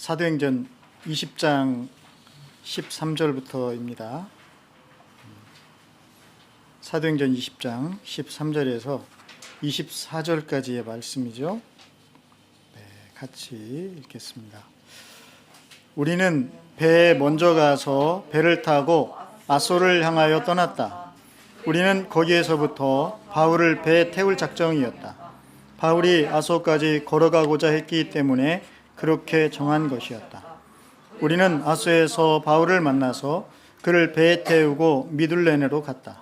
사도행전 20장 13절부터입니다. 사도행전 20장 13절에서 24절까지의 말씀이죠. 네, 같이 읽겠습니다. 우리는 배에 먼저 가서 배를 타고 아소를 향하여 떠났다. 우리는 거기에서부터 바울을 배에 태울 작정이었다. 바울이 아소까지 걸어가고자 했기 때문에 그렇게 정한 것이었다. 우리는 아소에서 바울을 만나서 그를 배에 태우고 미둘레네로 갔다.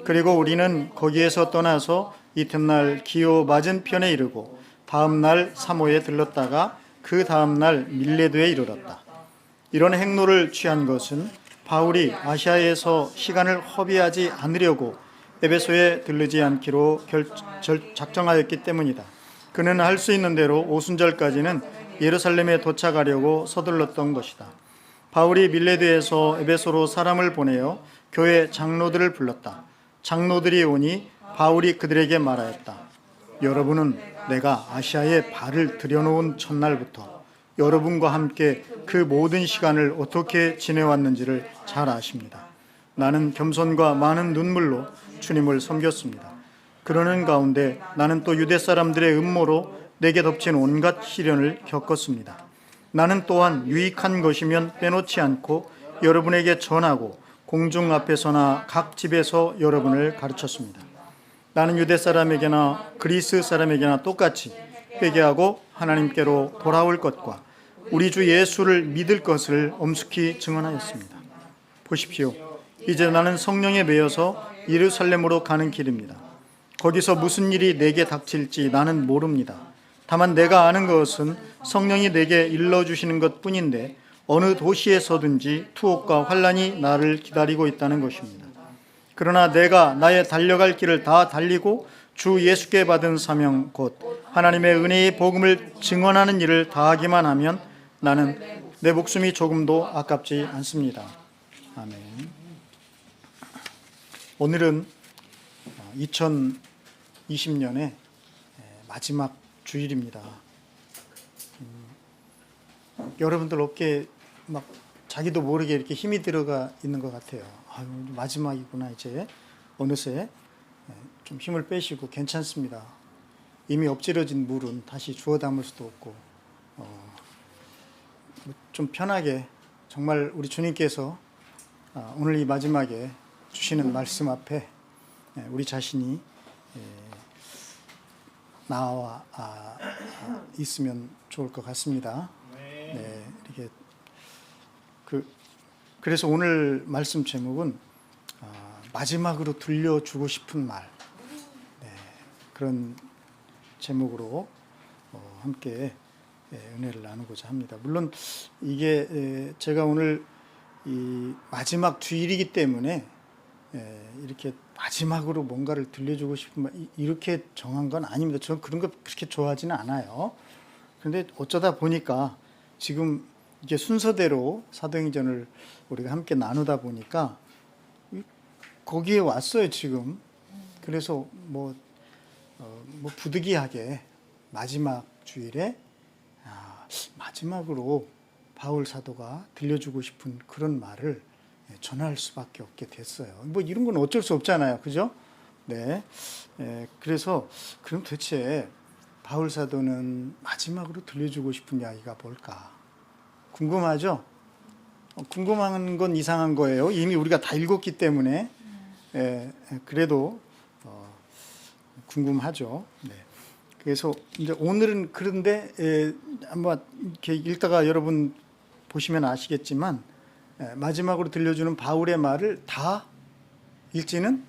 그리고 우리는 거기에서 떠나서 이튿날 기오 맞은편에 이르고 다음 날 사모에 들렀다가 그 다음 날 밀레도에 이르렀다. 이런 행로를 취한 것은 바울이 아시아에서 시간을 허비하지 않으려고 에베소에 들르지 않기로 작정하였기 때문이다. 그는 할 수 있는 대로 오순절까지는 예루살렘에 도착하려고 서둘렀던 것이다. 바울이 밀레도에서 에베소로 사람을 보내어 교회 장로들을 불렀다. 장로들이 오니 바울이 그들에게 말하였다. 여러분은 내가 아시아에 발을 들여놓은 첫날부터 여러분과 함께 그 모든 시간을 어떻게 지내왔는지를 잘 아십니다. 나는 겸손과 많은 눈물로 주님을 섬겼습니다. 그러는 가운데 나는 또 유대 사람들의 음모로 내게 덮친 온갖 시련을 겪었습니다. 나는 또한 유익한 것이면 빼놓지 않고 여러분에게 전하고 공중 앞에서나 각 집에서 여러분을 가르쳤습니다. 나는 유대 사람에게나 그리스 사람에게나 똑같이 회개하고 하나님께로 돌아올 것과 우리 주 예수를 믿을 것을 엄숙히 증언하였습니다. 보십시오. 이제 나는 성령에 매여서 예루살렘으로 가는 길입니다. 거기서 무슨 일이 내게 닥칠지 나는 모릅니다. 다만 내가 아는 것은 성령이 내게 일러주시는 것뿐인데 어느 도시에서든지 투옥과 환난이 나를 기다리고 있다는 것입니다. 그러나 내가 나의 달려갈 길을 다 달리고 주 예수께 받은 사명 곧 하나님의 은혜의 복음을 증언하는 일을 다하기만 하면 나는 내 목숨이 조금도 아깝지 않습니다. 아멘. 오늘은 2020년의 마지막 주일입니다. 여러분들 어깨에 막 자기도 모르게 이렇게 힘이 들어가 있는 것 같아요. 아유, 마지막이구나 이제. 어느새 좀 힘을 빼시고 괜찮습니다. 이미 엎질러진 물은 다시 주워 담을 수도 없고 좀 편하게 정말 우리 주님께서 오늘 이 마지막에 주시는 말씀 앞에 우리 자신이 나와 있으면 좋을 것 같습니다. 네, 이렇게 그래서 오늘 말씀 제목은 마지막으로 들려주고 싶은 말, 네, 그런 제목으로 함께 은혜를 나누고자 합니다. 물론 이게 제가 오늘 이 마지막 주일이기 때문에 이렇게 마지막으로 뭔가를 들려주고 싶은 말 이렇게 정한 건 아닙니다. 저는 그런 거 그렇게 좋아하지는 않아요. 그런데 어쩌다 보니까 지금 이게 순서대로 사도행전을 우리가 함께 나누다 보니까 거기에 왔어요 지금. 그래서 뭐 부득이하게 마지막 주일에 마지막으로 바울 사도가 들려주고 싶은 그런 말을 전할 수밖에 없게 됐어요. 뭐 이런 건 어쩔 수 없잖아요, 그죠? 네. 그래서 그럼 도대체 바울 사도는 마지막으로 들려주고 싶은 이야기가 뭘까? 궁금하죠? 궁금한 건 이상한 거예요. 이미 우리가 다 읽었기 때문에. 그래도 궁금하죠. 네. 그래서 이제 오늘은 그런데 한번 이렇게 읽다가 여러분 보시면 아시겠지만 마지막으로 들려주는 바울의 말을 다 읽지는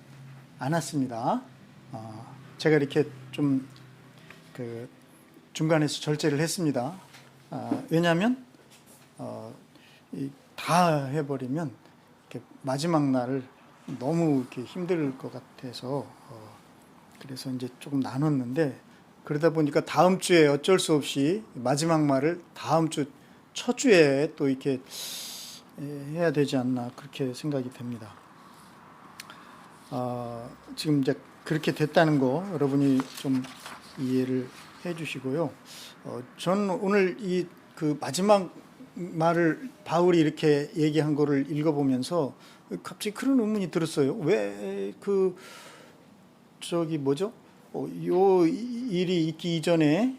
않았습니다. 제가 이렇게 좀 중간에서 절제를 했습니다. 왜냐하면 다 해버리면 이렇게 마지막 날을 너무 이렇게 힘들 것 같아서 그래서 이제 조금 나눴는데 그러다 보니까 다음 주에 어쩔 수 없이 마지막 말을 다음 주 첫 주에 또 이렇게 해야 되지 않나 그렇게 생각이 됩니다. 지금 이제 그렇게 됐다는 거 여러분이 좀 이해를 해 주시고요. 저는 오늘 이 그 마지막 말을 바울이 이렇게 얘기한 거를 읽어보면서 갑자기 그런 의문이 들었어요. 왜 그 저기 뭐죠? 요 일이 있기 이전에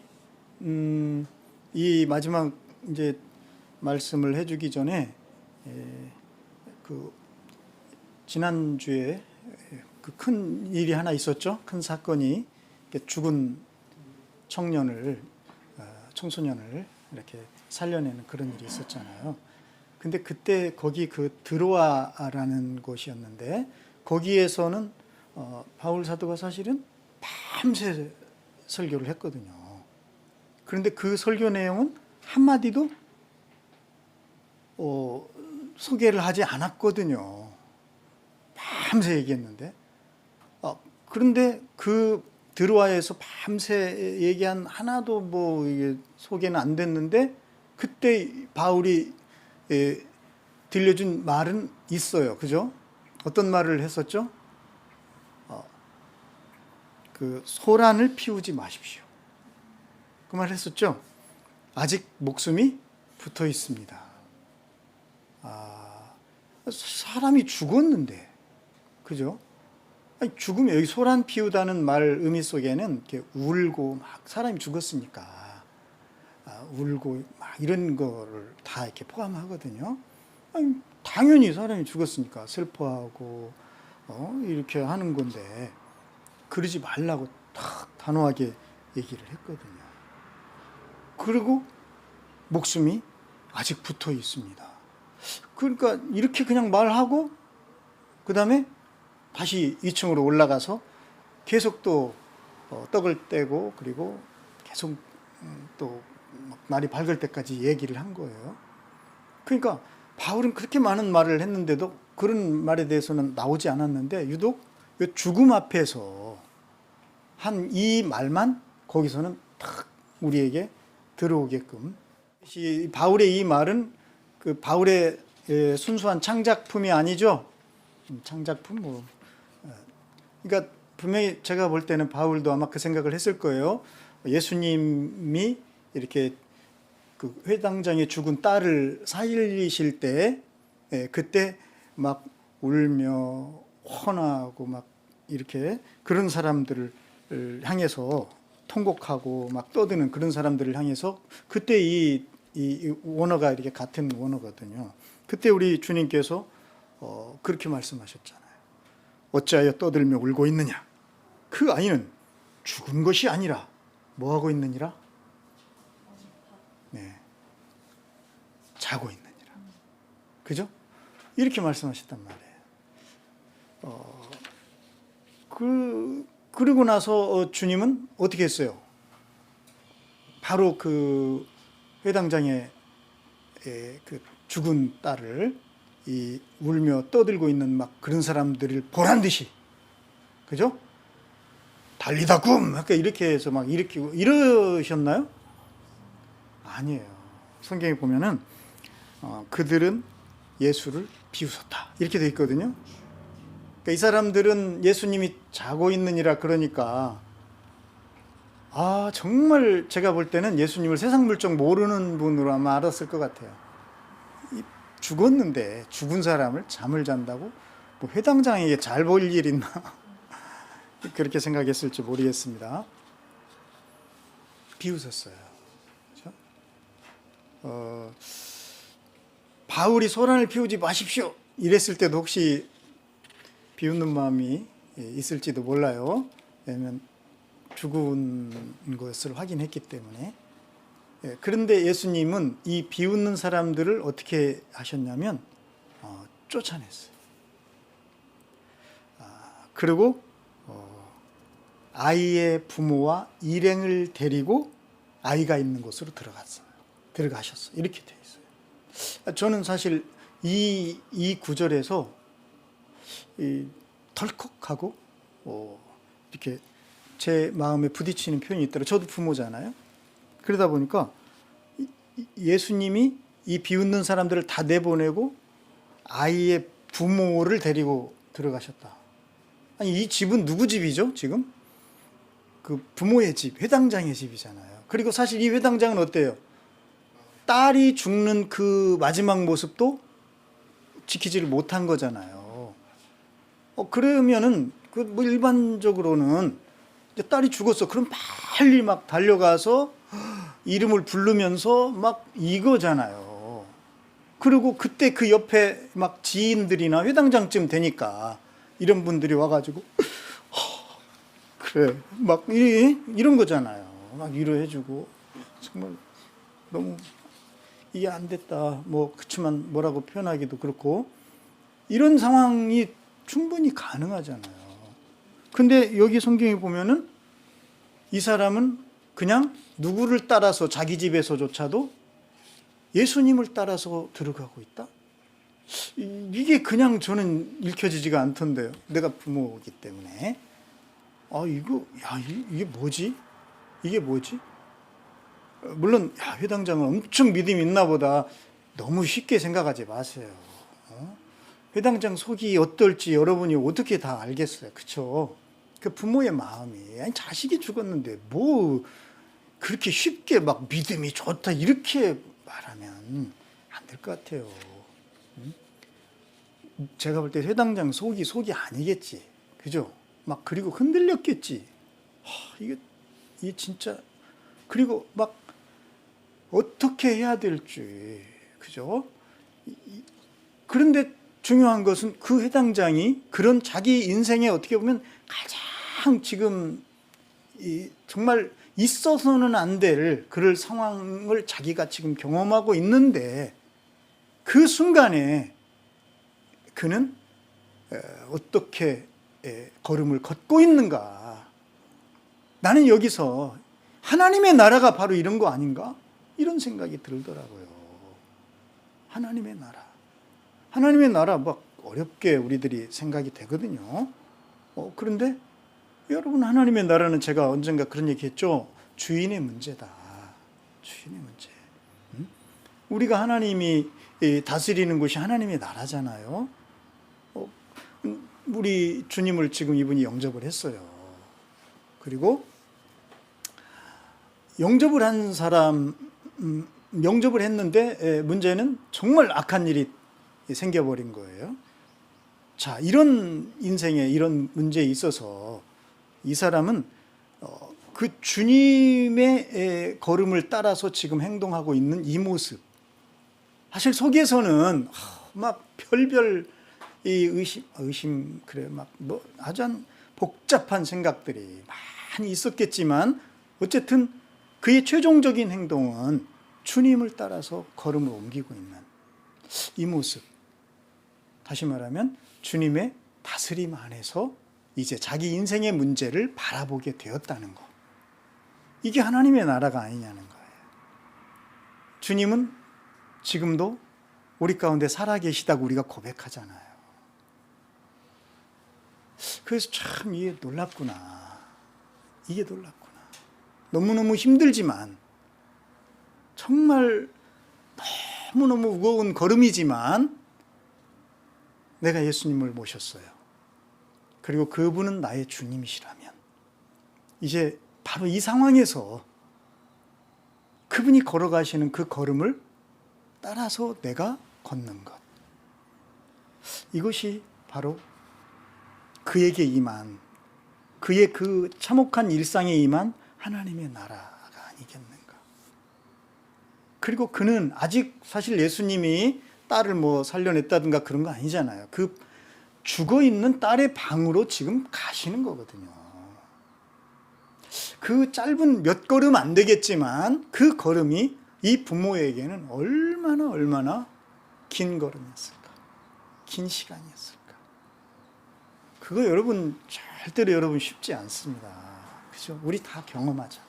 이 마지막 이제 말씀을 해주기 전에 그 지난주에 그 큰 일이 하나 있었죠. 큰 사건이 죽은 청소년을 이렇게 살려내는 그런 일이 있었잖아요. 근데 그때 거기 그 드로아라는 곳이었는데 거기에서는 바울 사도가 사실은 밤새 설교를 했거든요. 그런데 그 설교 내용은 한마디도 소개를 하지 않았거든요. 밤새 얘기했는데 그런데 그 드로아에서 밤새 얘기한 하나도 뭐 이게 소개는 안 됐는데 그때 바울이 들려준 말은 있어요. 그죠? 어떤 말을 했었죠? 그 소란을 피우지 마십시오. 그 말 했었죠? 아직 목숨이 붙어 있습니다. 사람이 죽었는데, 그죠? 아니, 죽으면 여기 소란 피우다는 말 의미 속에는 이렇게 울고 막 사람이 죽었으니까 울고 막 이런 거를 다 이렇게 포함하거든요. 아니, 당연히 사람이 죽었으니까 슬퍼하고 이렇게 하는 건데 그러지 말라고 딱 단호하게 얘기를 했거든요. 그리고 목숨이 아직 붙어 있습니다. 그러니까 이렇게 그냥 말하고 그 다음에 다시 2층으로 올라가서 계속 또 떡을 떼고 그리고 계속 또 날이 밝을 때까지 얘기를 한 거예요. 그러니까 바울은 그렇게 많은 말을 했는데도 그런 말에 대해서는 나오지 않았는데 유독 이 죽음 앞에서 한 이 말만 거기서는 딱 우리에게 들어오게끔. 바울의 이 말은 그 바울의 순수한 창작품이 아니죠. 창작품 뭐. 그러니까 분명히 제가 볼 때는 바울도 아마 그 생각을 했을 거예요. 예수님이 이렇게 그 회당장에 죽은 딸을 살리실 때 그때 막 울며 헌하고 막 이렇게 그런 사람들을 향해서 통곡하고 막 떠드는 그런 사람들을 향해서 그때 이 원어가 이렇게 같은 원어거든요. 그때 우리 주님께서 그렇게 말씀하셨잖아요. 어찌하여 떠들며 울고 있느냐? 그 아이는 죽은 것이 아니라 뭐 하고 있느니라? 네, 자고 있느니라. 그죠? 이렇게 말씀하셨단 말이에요. 그러고 나서 주님은 어떻게 했어요? 바로 그 회당장에 그 죽은 딸을 이 울며 떠들고 있는 막 그런 사람들을 보란 듯이, 그죠? 달리다 굼! 이렇게 해서 막 일으키고 이러셨나요? 아니에요. 성경에 보면은 그들은 예수를 비웃었다 이렇게 돼 있거든요. 그러니까 이 사람들은 예수님이 자고 있느니라 그러니까 정말 제가 볼 때는 예수님을 세상 물정 모르는 분으로 아마 알았을 것 같아요. 죽었는데 죽은 사람을 잠을 잔다고 뭐 회당장에게 잘 볼 일 있나 그렇게 생각했을지 모르겠습니다. 비웃었어요. 그렇죠? 바울이 소란을 피우지 마십시오 이랬을 때도 혹시 비웃는 마음이 있을지도 몰라요. 왜냐하면 죽은 것을 확인했기 때문에. 그런데 예수님은 이 비웃는 사람들을 어떻게 하셨냐면 쫓아냈어요. 그리고 아이의 부모와 일행을 데리고 아이가 있는 곳으로 들어가셨어요. 이렇게 되어 있어요. 저는 사실 이 구절에서 덜컥하고 이렇게 제 마음에 부딪히는 표현이 있더라고요. 저도 부모잖아요. 그러다 보니까 예수님이 이 비웃는 사람들을 다 내보내고 아이의 부모를 데리고 들어가셨다. 아니, 이 집은 누구 집이죠, 지금? 그 부모의 집, 회당장의 집이잖아요. 그리고 사실 이 회당장은 어때요? 딸이 죽는 그 마지막 모습도 지키지를 못한 거잖아요. 그러면은 그 뭐 일반적으로는 이제 딸이 죽었어. 그럼 빨리 막 달려가서 이름을 부르면서 막 이거잖아요. 그리고 그때 그 옆에 막 지인들이나 회당장쯤 되니까 이런 분들이 와가지고 그래 막 이런 거잖아요. 막 위로해주고 정말 너무 이해 안 됐다. 뭐 그치만 뭐라고 표현하기도 그렇고 이런 상황이 충분히 가능하잖아요. 근데 여기 성경에 보면은 이 사람은 그냥 누구를 따라서 자기 집에서조차도 예수님을 따라서 들어가고 있다? 이게 그냥 저는 읽혀지지가 않던데요. 내가 부모이기 때문에. 이게 뭐지? 이게 뭐지? 물론, 회당장은 엄청 믿음이 있나 보다. 너무 쉽게 생각하지 마세요. 회당장 속이 어떨지 여러분이 어떻게 다 알겠어요. 그쵸? 그 부모의 마음이. 아니, 자식이 죽었는데 뭐 그렇게 쉽게 막 믿음이 좋다 이렇게 말하면 안 될 것 같아요. 제가 볼 때 회당장 속이 아니겠지. 그죠? 막 그리고 흔들렸겠지. 이게 진짜 그리고 막 어떻게 해야 될지. 그죠? 그런데 중요한 것은 그 회당장이 그런 자기 인생에 어떻게 보면 가장 지금 정말 있어서는 안 될 그럴 상황을 자기가 지금 경험하고 있는데 그 순간에 그는 어떻게 걸음을 걷고 있는가. 나는 여기서 하나님의 나라가 바로 이런 거 아닌가? 이런 생각이 들더라고요. 하나님의 나라. 하나님의 나라 막 어렵게 우리들이 생각이 되거든요. 그런데 여러분 하나님의 나라는 제가 언젠가 그런 얘기 했죠. 주인의 문제다. 주인의 문제. 우리가 하나님이 다스리는 곳이 하나님의 나라잖아요. 우리 주님을 지금 이분이 영접을 했어요. 그리고 영접을 한 사람, 영접을 했는데 문제는 정말 악한 일이 생겨버린 거예요. 자, 이런 인생에 이런 문제에 있어서 이 사람은 그 주님의 걸음을 따라서 지금 행동하고 있는 이 모습. 사실 속에서는 막 별별 이 의심 그래 막 뭐 아주 복잡한 생각들이 많이 있었겠지만 어쨌든 그의 최종적인 행동은 주님을 따라서 걸음을 옮기고 있는 이 모습. 다시 말하면 주님의 다스림 안에서 이제 자기 인생의 문제를 바라보게 되었다는 것. 이게 하나님의 나라가 아니냐는 거예요. 주님은 지금도 우리 가운데 살아계시다고 우리가 고백하잖아요. 그래서 참 이게 놀랍구나. 이게 놀랍구나. 너무너무 힘들지만 정말 너무너무 무거운 걸음이지만 내가 예수님을 모셨어요. 그리고 그분은 나의 주님이시라면 이제 바로 이 상황에서 그분이 걸어가시는 그 걸음을 따라서 내가 걷는 것. 이것이 바로 그에게 임한, 그의 그 참혹한 일상에 임한 하나님의 나라가 아니겠는가. 그리고 그는 아직 사실 예수님이 딸을 뭐 살려냈다든가 그런 거 아니잖아요. 그 죽어 있는 딸의 방으로 지금 가시는 거거든요. 그 짧은 몇 걸음 안 되겠지만 그 걸음이 이 부모에게는 얼마나 긴 걸음이었을까? 긴 시간이었을까? 그거 여러분 절대로 여러분 쉽지 않습니다. 그죠? 우리 다 경험하잖아요.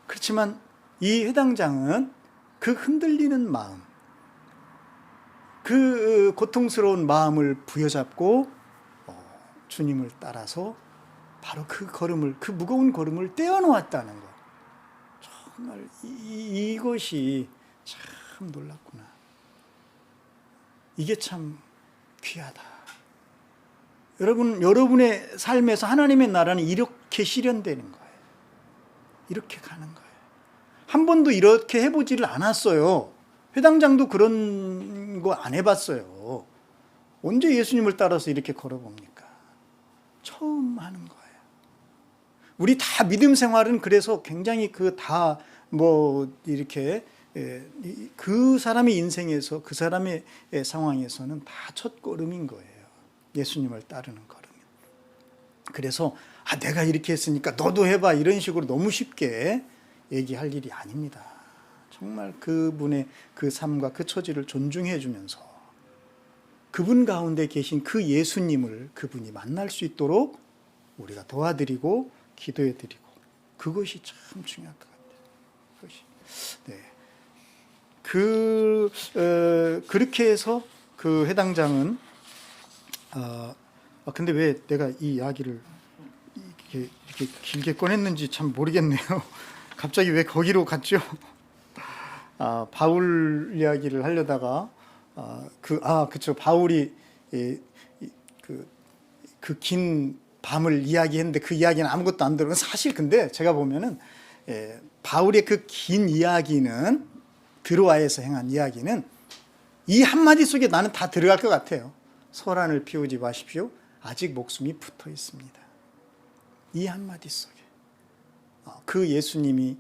그렇지만 이 회당장은 그 흔들리는 마음, 그 고통스러운 마음을 부여잡고 주님을 따라서 바로 그 걸음을, 그 무거운 걸음을 떼어놓았다는 것. 정말 이것이 참 놀랍구나. 이게 참 귀하다. 여러분, 여러분의 삶에서 하나님의 나라는 이렇게 실현되는 거예요. 이렇게 가는 거예요. 한 번도 이렇게 해보지를 않았어요. 회당장도 그런 거 안 해봤어요. 언제 예수님을 따라서 이렇게 걸어봅니까? 처음 하는 거예요. 우리 다 믿음 생활은 그래서 굉장히 이렇게 그 사람의 인생에서 그 사람의 상황에서는 다 첫걸음인 거예요. 예수님을 따르는 걸음. 그래서 내가 이렇게 했으니까 너도 해봐 이런 식으로 너무 쉽게 얘기할 일이 아닙니다. 정말 그분의 그 삶과 그 처지를 존중해 주면서 그분 가운데 계신 그 예수님을 그분이 만날 수 있도록 우리가 도와드리고 기도해 드리고, 그것이 참 중요할 것 같아요. 그것이. 그렇게 해서 그 회당장은 근데 왜 내가 이 이야기를 이렇게 길게 꺼냈는지 참 모르겠네요. 갑자기 왜 거기로 갔죠? 바울 이야기를 하려다가 그쵸. 바울이 그 긴 밤을 이야기했는데 그 이야기는 아무것도 안 들어요. 사실 근데 제가 보면은 바울의 그 긴 이야기는, 드로아에서 행한 이야기는 이 한마디 속에 나는 다 들어갈 것 같아요. 소란을 피우지 마십시오. 아직 목숨이 붙어 있습니다. 이 한마디 속에 그 예수님이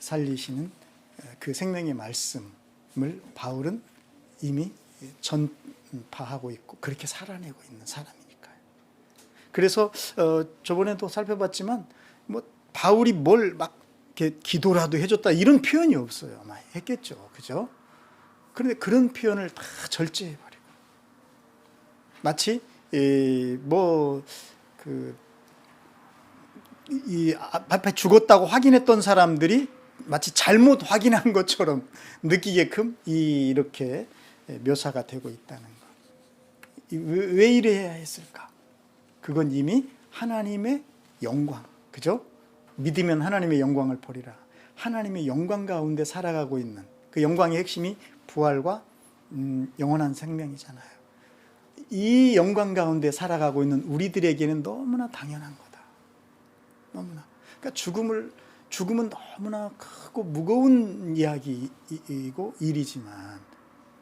살리시는 그 생명의 말씀을 바울은 이미 전파하고 있고 그렇게 살아내고 있는 사람이니까요. 그래서 저번에도 살펴봤지만 바울이 뭘 막 기도라도 해줬다 이런 표현이 없어요. 아마 했겠죠, 그죠? 그런데 그런 표현을 다 절제해버리고, 마치 이 앞에 죽었다고 확인했던 사람들이 마치 잘못 확인한 것처럼 느끼게끔 이렇게 묘사가 되고 있다는 것. 왜 이래야 했을까? 그건 이미 하나님의 영광, 그죠? 믿으면 하나님의 영광을 보리라. 하나님의 영광 가운데 살아가고 있는 그 영광의 핵심이 부활과 영원한 생명이잖아요. 이 영광 가운데 살아가고 있는 우리들에게는 너무나 당연한 거다. 너무나. 그러니까 죽음은 너무나 크고 무거운 이야기이고 일이지만,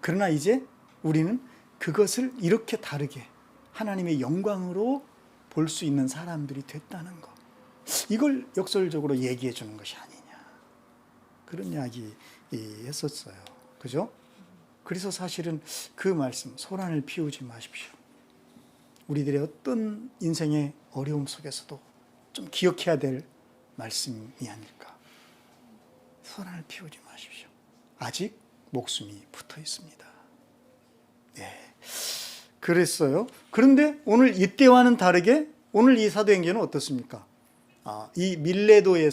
그러나 이제 우리는 그것을 이렇게 다르게 하나님의 영광으로 볼 수 있는 사람들이 됐다는 것. 이걸 역설적으로 얘기해 주는 것이 아니냐. 그런 이야기 했었어요. 그죠? 그래서 사실은 그 말씀, 소란을 피우지 마십시오. 우리들의 어떤 인생의 어려움 속에서도 좀 기억해야 될 말씀이 아닐까. 소란을 피우지 마십시오. 아직 목숨이 붙어 있습니다. 네. 그랬어요. 그런데 오늘 이때와는 다르게 오늘 이 사도행전은 어떻습니까? 이 밀레도에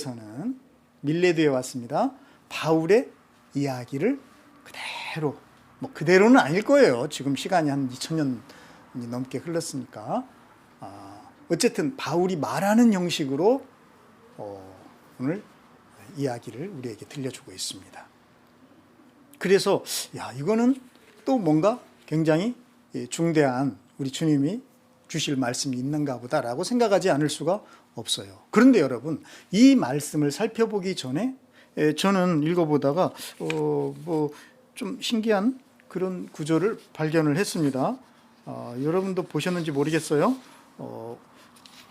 왔습니다. 바울의 이야기를 그대로, 그대로는 아닐 거예요. 지금 시간이 한 2000년이 넘게 흘렀으니까. 어쨌든 바울이 말하는 형식으로 오늘 이야기를 우리에게 들려주고 있습니다. 그래서 이거는 또 뭔가 굉장히 중대한 우리 주님이 주실 말씀이 있는가 보다라고 생각하지 않을 수가 없어요. 그런데 여러분, 이 말씀을 살펴보기 전에 저는 읽어보다가 좀 신기한 그런 구조를 발견을 했습니다. 여러분도 보셨는지 모르겠어요.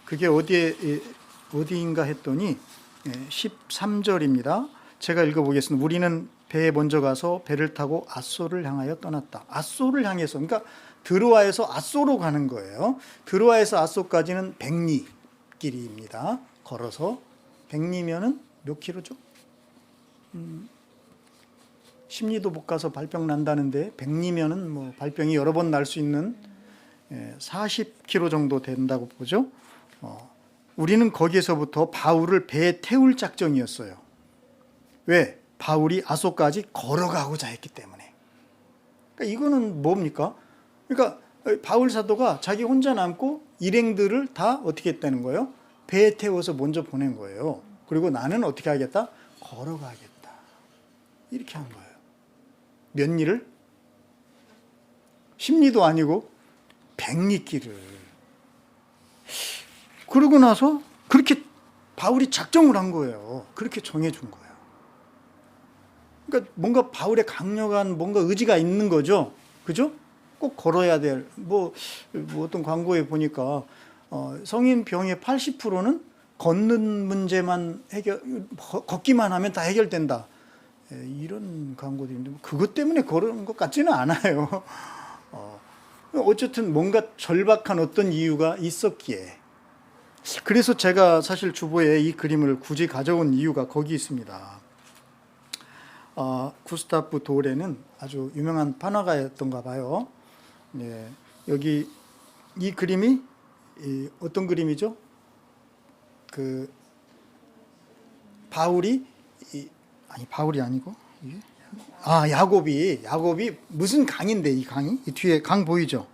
그게 어디인가 했더니 13절입니다. 제가 읽어보겠습니다. 우리는 배에 먼저 가서 배를 타고 앗소를 향하여 떠났다. 앗소를 향해서, 그러니까 드로아에서 앗소로 가는 거예요. 드로아에서 앗소까지는 100리 길이입니다. 걸어서 100리면은 몇 킬로죠? 10리도 못 가서 발병 난다는데 100리면은 발병이 여러 번 날 수 있는 40km 정도 된다고 보죠. 우리는 거기에서부터 바울을 배에 태울 작정이었어요. 왜? 바울이 앗소까지 걸어가고자 했기 때문에. 그러니까 이거는 뭡니까? 그러니까 바울 사도가 자기 혼자 남고 일행들을 다 어떻게 했다는 거예요? 배에 태워서 먼저 보낸 거예요. 그리고 나는 어떻게 하겠다? 걸어가겠다. 이렇게 한 거예요. 몇 리를? 10리도 아니고 100리 길을. 그러고 나서 그렇게 바울이 작정을 한 거예요. 그렇게 정해준 거예요. 그러니까 뭔가 바울의 강력한 뭔가 의지가 있는 거죠. 그죠? 꼭 걸어야 될, 뭐 어떤 광고에 보니까 성인 병의 80%는 걷는 문제만 걷기만 하면 다 해결된다. 이런 광고도 있는데 그것 때문에 그런 것 같지는 않아요. 어쨌든 뭔가 절박한 어떤 이유가 있었기에. 그래서 제가 사실 주보에 이 그림을 굳이 가져온 이유가 거기 있습니다. 구스타프 도레는 아주 유명한 판화가였던가 봐요. 네, 여기 이 그림이 어떤 그림이죠? 그 바울이 아니 바울이 아니고 야곱이 무슨 강인데 이 강이 이 뒤에 강 보이죠?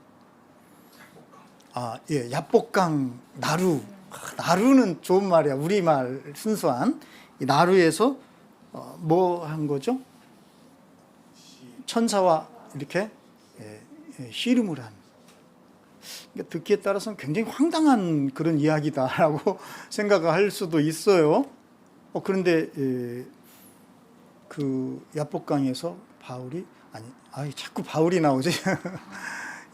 예, 야복강 나루는 좋은 말이야. 우리말 순수한 이 나루에서 뭐 한 거죠? 천사와 이렇게 씨름을 한. 그러니까 듣기에 따라서는 굉장히 황당한 그런 이야기다라고 생각할 수도 있어요. 그런데 그 야복강에서 바울이 자꾸 바울이 나오지.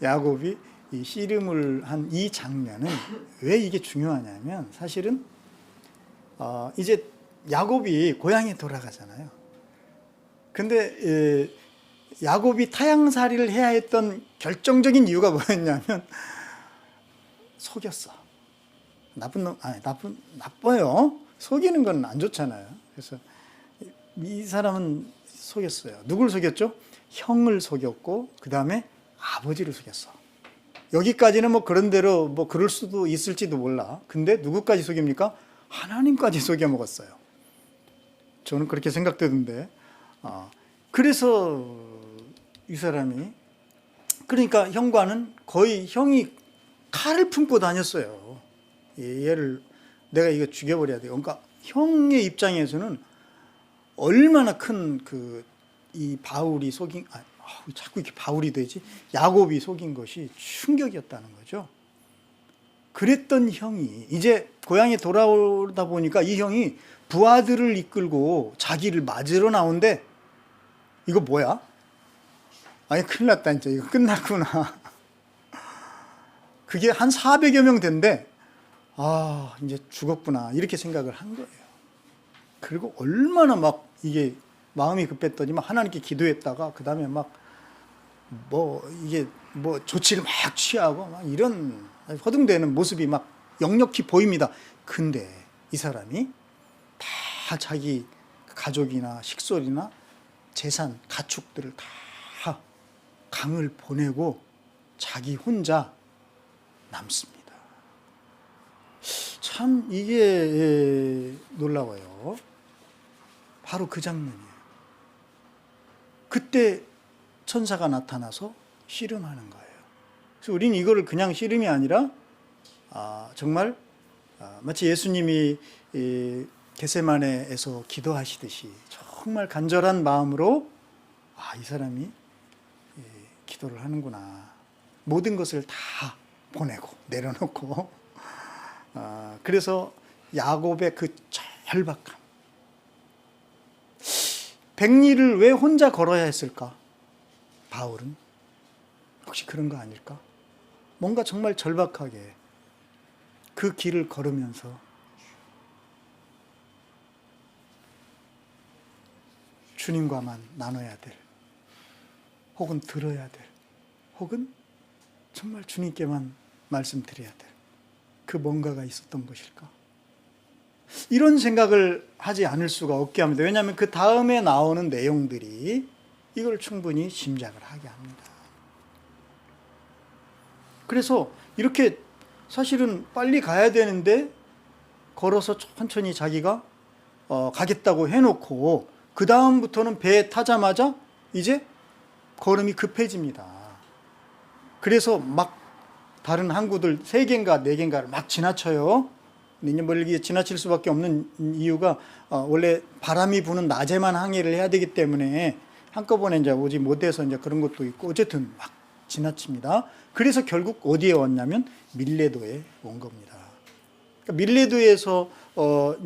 야곱이 이 씨름을 한 이 장면은 왜 이게 중요하냐면 사실은 이제 야곱이 고향에 돌아가잖아요. 근데 야곱이 타향살이를 해야 했던 결정적인 이유가 뭐였냐면 속였어. 나빠요. 속이는 건 안 좋잖아요. 그래서 이 사람은 속였어요. 누굴 속였죠? 형을 속였고 그 다음에 아버지를 속였어. 여기까지는 뭐 그런 대로 뭐 그럴 수도 있을지도 몰라. 근데 누구까지 속입니까? 하나님까지 속여 먹었어요. 저는 그렇게 생각되던데. 그래서 이 사람이 그러니까 형과는 거의 형이 칼을 품고 다녔어요. 얘를 내가 이거 죽여버려야 돼. 그러니까 형의 입장에서는 얼마나 큰 이 바울이 속인 자꾸 이렇게 바울이 되지? 야곱이 속인 것이 충격이었다는 거죠. 그랬던 형이 이제 고향에 돌아오다 보니까 이 형이 부하들을 이끌고 자기를 맞으러 나온대. 이거 뭐야? 큰일 났다. 이제 이거 끝났구나. 그게 한 400여 명 된대. 이제 죽었구나. 이렇게 생각을 한 거예요. 그리고 얼마나 막 이게 마음이 급했더니 막 하나님께 기도했다가 그 다음에 막 조치를 막 취하고 막 이런 허둥대는 모습이 막 역력히 보입니다. 근데 이 사람이 다 자기 가족이나 식솔이나 재산, 가축들을 다 강을 보내고 자기 혼자 남습니다. 참 이게 놀라워요. 바로 그 장면이에요. 그때 천사가 나타나서 씨름하는 거예요. 그래서 우리는 이거를 그냥 씨름이 아니라 정말 마치 예수님이 겟세마네에서 기도하시듯이 정말 간절한 마음으로 이 사람이 기도를 하는구나. 모든 것을 다 보내고 내려놓고 그래서 야곱의 그 절박함. 백리를 왜 혼자 걸어야 했을까? 바울은 혹시 그런 거 아닐까? 뭔가 정말 절박하게 그 길을 걸으면서 주님과만 나눠야 될, 혹은 들어야 될, 혹은 정말 주님께만 말씀드려야 될 그 뭔가가 있었던 것일까? 이런 생각을 하지 않을 수가 없게 합니다. 왜냐하면 그 다음에 나오는 내용들이 이걸 충분히 짐작을 하게 합니다. 그래서 이렇게 사실은 빨리 가야 되는데 걸어서 천천히 자기가 가겠다고 해놓고 그 다음부터는 배에 타자마자 이제 걸음이 급해집니다. 그래서 막 다른 항구들 3개인가 4개인가를 막 지나쳐요. 근데 멀리 지나칠 수밖에 없는 이유가 원래 바람이 부는 낮에만 항해를 해야 되기 때문에 한꺼번에 이제 오지 못해서 이제 그런 것도 있고 어쨌든 막 지나칩니다. 그래서 결국 어디에 왔냐면 밀레도에 온 겁니다. 그러니까 밀레도에서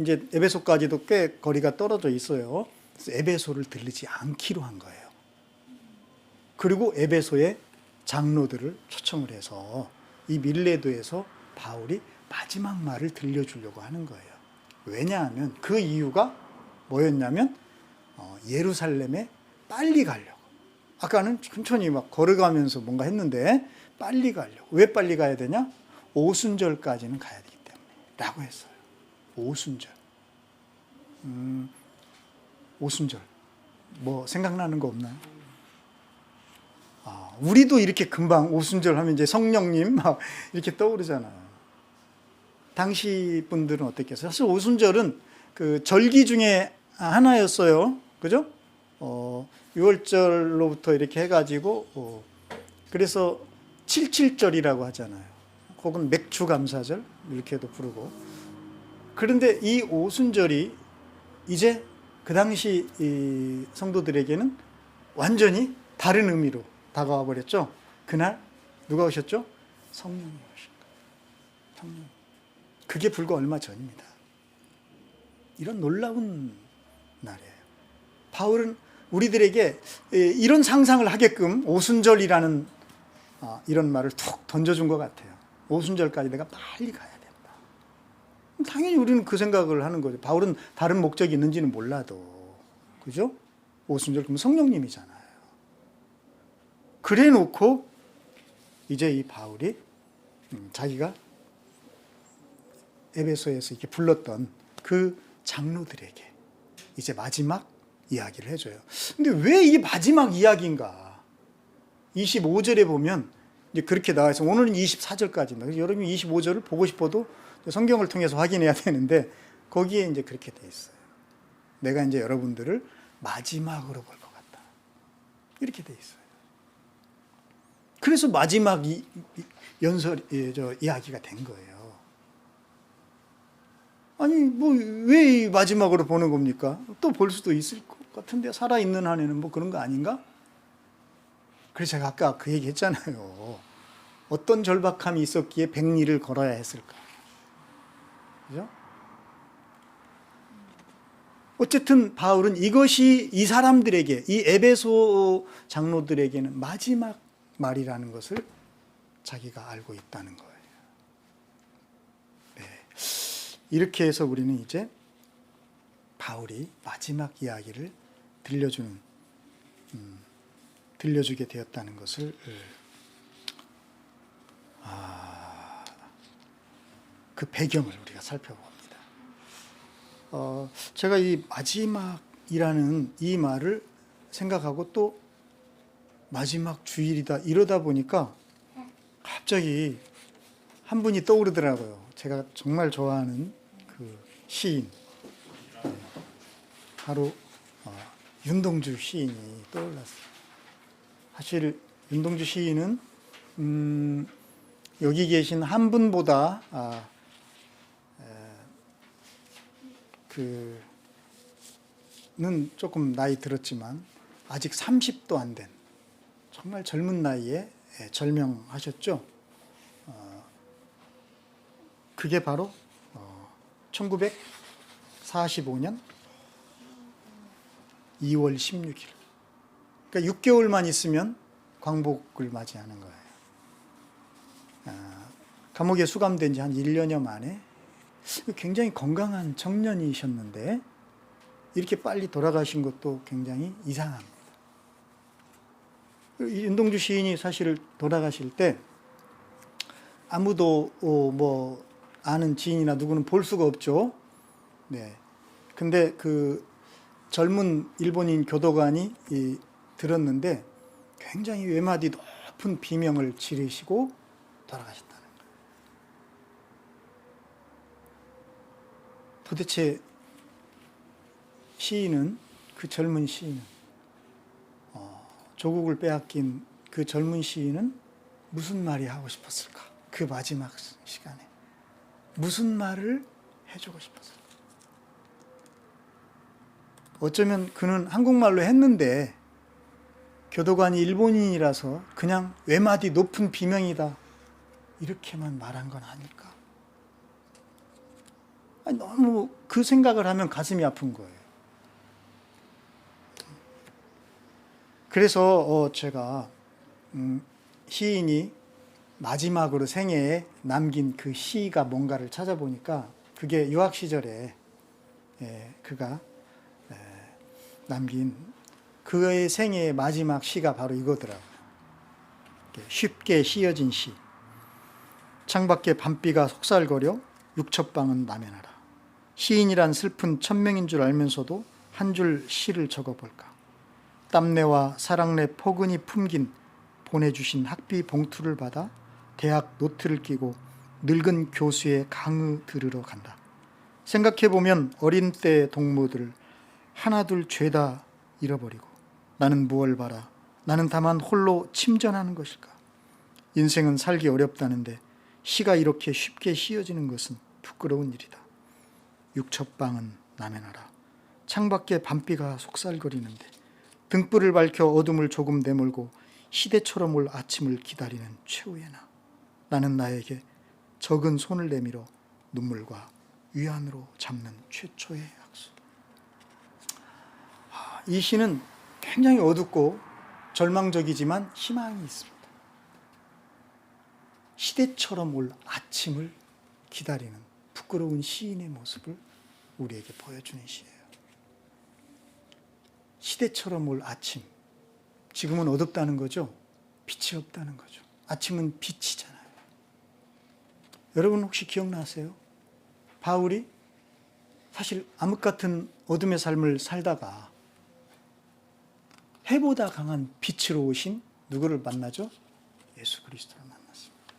이제 에베소까지도 꽤 거리가 떨어져 있어요. 그래서 에베소를 들르지 않기로 한 거예요. 그리고 에베소의 장로들을 초청을 해서 이 밀레도에서 바울이 마지막 말을 들려주려고 하는 거예요. 왜냐하면 그 이유가 뭐였냐면 예루살렘에 빨리 가려고. 아까는 천천히 막 걸어가면서 뭔가 했는데 빨리 가려고. 왜 빨리 가야 되냐? 오순절까지는 가야 되기 때문에 라고 했어요. 오순절. 오순절. 뭐 생각나는 거 없나요? 우리도 이렇게 금방 오순절 하면 이제 성령님 막 이렇게 떠오르잖아요. 당시 분들은 어땠겠어요? 사실 오순절은 그 절기 중에 하나였어요. 그죠? 6월절로부터 이렇게 해가지고 그래서 77절이라고 하잖아요. 혹은 맥주감사절 이렇게도 부르고. 그런데 이 오순절이 이제 그 당시 이 성도들에게는 완전히 다른 의미로 다가와 버렸죠. 그날 누가 오셨죠? 성령이 오신 거예요. 성령. 그게 불과 얼마 전입니다. 이런 놀라운 날이에요. 바울은 우리들에게 이런 상상을 하게끔 오순절이라는 이런 말을 툭 던져준 것 같아요. 오순절까지 내가 빨리 가야 된다. 당연히 우리는 그 생각을 하는 거죠. 바울은 다른 목적이 있는지는 몰라도. 그죠? 오순절 그러면 성령님이잖아요. 그래 놓고 이제 이 바울이 자기가 에베소에서 이렇게 불렀던 그 장로들에게 이제 마지막 이야기를 해줘요. 근데 왜 이 마지막 이야기인가? 25절에 보면 이제 그렇게 나와 있어요. 오늘은 24절까지입니다. 그래서 여러분이 25절을 보고 싶어도 성경을 통해서 확인해야 되는데 거기에 이제 그렇게 돼 있어요. 내가 이제 여러분들을 마지막으로 볼 것 같다. 이렇게 돼 있어요. 그래서 마지막 이야기가 된 거예요. 아니, 뭐, 왜 마지막으로 보는 겁니까? 또 볼 수도 있을 것 같은데, 살아있는 한에는 뭐 그런 거 아닌가? 그래서 제가 아까 그 얘기 했잖아요. 어떤 절박함이 있었기에 백리를 걸어야 했을까? 그죠? 어쨌든 바울은 이것이 이 사람들에게, 이 에베소 장로들에게는 마지막 말이라는 것을 자기가 알고 있다는 거예요. 네. 이렇게 해서 우리는 이제 바울이 마지막 이야기를 들려주게 되었다는 것을 그 배경을 우리가 살펴봅니다. 제가 이 마지막이라는 이 말을 생각하고 또 마지막 주일이다 이러다 보니까 갑자기 한 분이 떠오르더라고요. 제가 정말 좋아하는 그 시인, 바로 윤동주 시인이 떠올랐어요. 사실 윤동주 시인은 여기 계신 한 분보다 는 조금 나이 들었지만 아직 30도 안 된 정말 젊은 나이에 절명하셨죠. 그게 바로 1945년 2월 16일. 그러니까 6개월만 있으면 광복을 맞이하는 거예요. 감옥에 수감된 지 한 1년여 만에 굉장히 건강한 청년이셨는데 이렇게 빨리 돌아가신 것도 굉장히 이상합니다. 윤동주 시인이 사실 돌아가실 때 아무도 뭐 아는 지인이나 누구는 볼 수가 없죠. 네. 근데 그 젊은 일본인 교도관이 들었는데 굉장히 외마디 높은 비명을 지르시고 돌아가셨다는 거예요. 도대체 시인은, 그 젊은 시인은, 조국을 빼앗긴 그 젊은 시인은 무슨 말이 하고 싶었을까? 그 마지막 시간에 무슨 말을 해주고 싶었을까? 어쩌면 그는 한국말로 했는데 교도관이 일본인이라서 그냥 외마디 높은 비명이다 이렇게만 말한 건 아닐까? 아니, 너무 그 생각을 하면 가슴이 아픈 거예요. 그래서 제가 시인이 마지막으로 생애에 남긴 그 시가 뭔가를 찾아보니까 그게 유학 시절에 그가 남긴 그의 생애의 마지막 시가 바로 이거더라고요. 쉽게 씌어진 시. 창밖에 밤비가 속살거려 육첩방은 남해나라. 시인이란 슬픈 천명인 줄 알면서도 한 줄 시를 적어볼까. 땀내와 사랑내 포근히 품긴 보내주신 학비 봉투를 받아 대학 노트를 끼고 늙은 교수의 강의 들으러 간다. 생각해보면 어린 때의 동무들 하나둘 죄다 잃어버리고 나는 무얼 바라. 나는 다만 홀로 침전하는 것일까. 인생은 살기 어렵다는데 시가 이렇게 쉽게 씌어지는 것은 부끄러운 일이다. 육첩방은 남해나라. 창밖에 밤비가 속살거리는데 등불을 밝혀 어둠을 조금 내몰고 시대처럼 올 아침을 기다리는 최후의 나. 나는 나에게 적은 손을 내밀어 눈물과 위안으로 잡는 최초의 약속. 이 시는 굉장히 어둡고 절망적이지만 희망이 있습니다. 시대처럼 올 아침을 기다리는 부끄러운 시인의 모습을 우리에게 보여주는 시예요. 시대처럼 올 아침. 지금은 어둡다는 거죠. 빛이 없다는 거죠. 아침은 빛이잖아요. 여러분 혹시 기억나세요? 바울이 사실 암흑 같은 어둠의 삶을 살다가 해보다 강한 빛으로 오신 누구를 만나죠? 예수 그리스도를 만났습니다.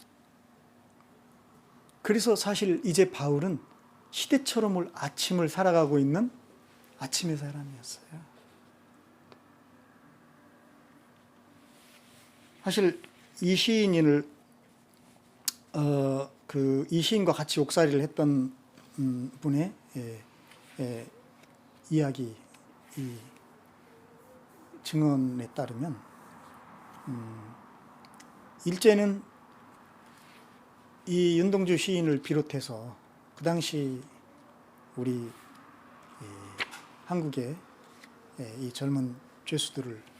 그래서 사실 이제 바울은 시대처럼 올 아침을 살아가고 있는 아침의 사람이었어요. 사실 이 시인을 이 시인과 같이 옥살이를 했던 분의 이야기, 이 증언에 따르면 일제는 이 윤동주 시인을 비롯해서 그 당시 우리 한국의 이 젊은 죄수들을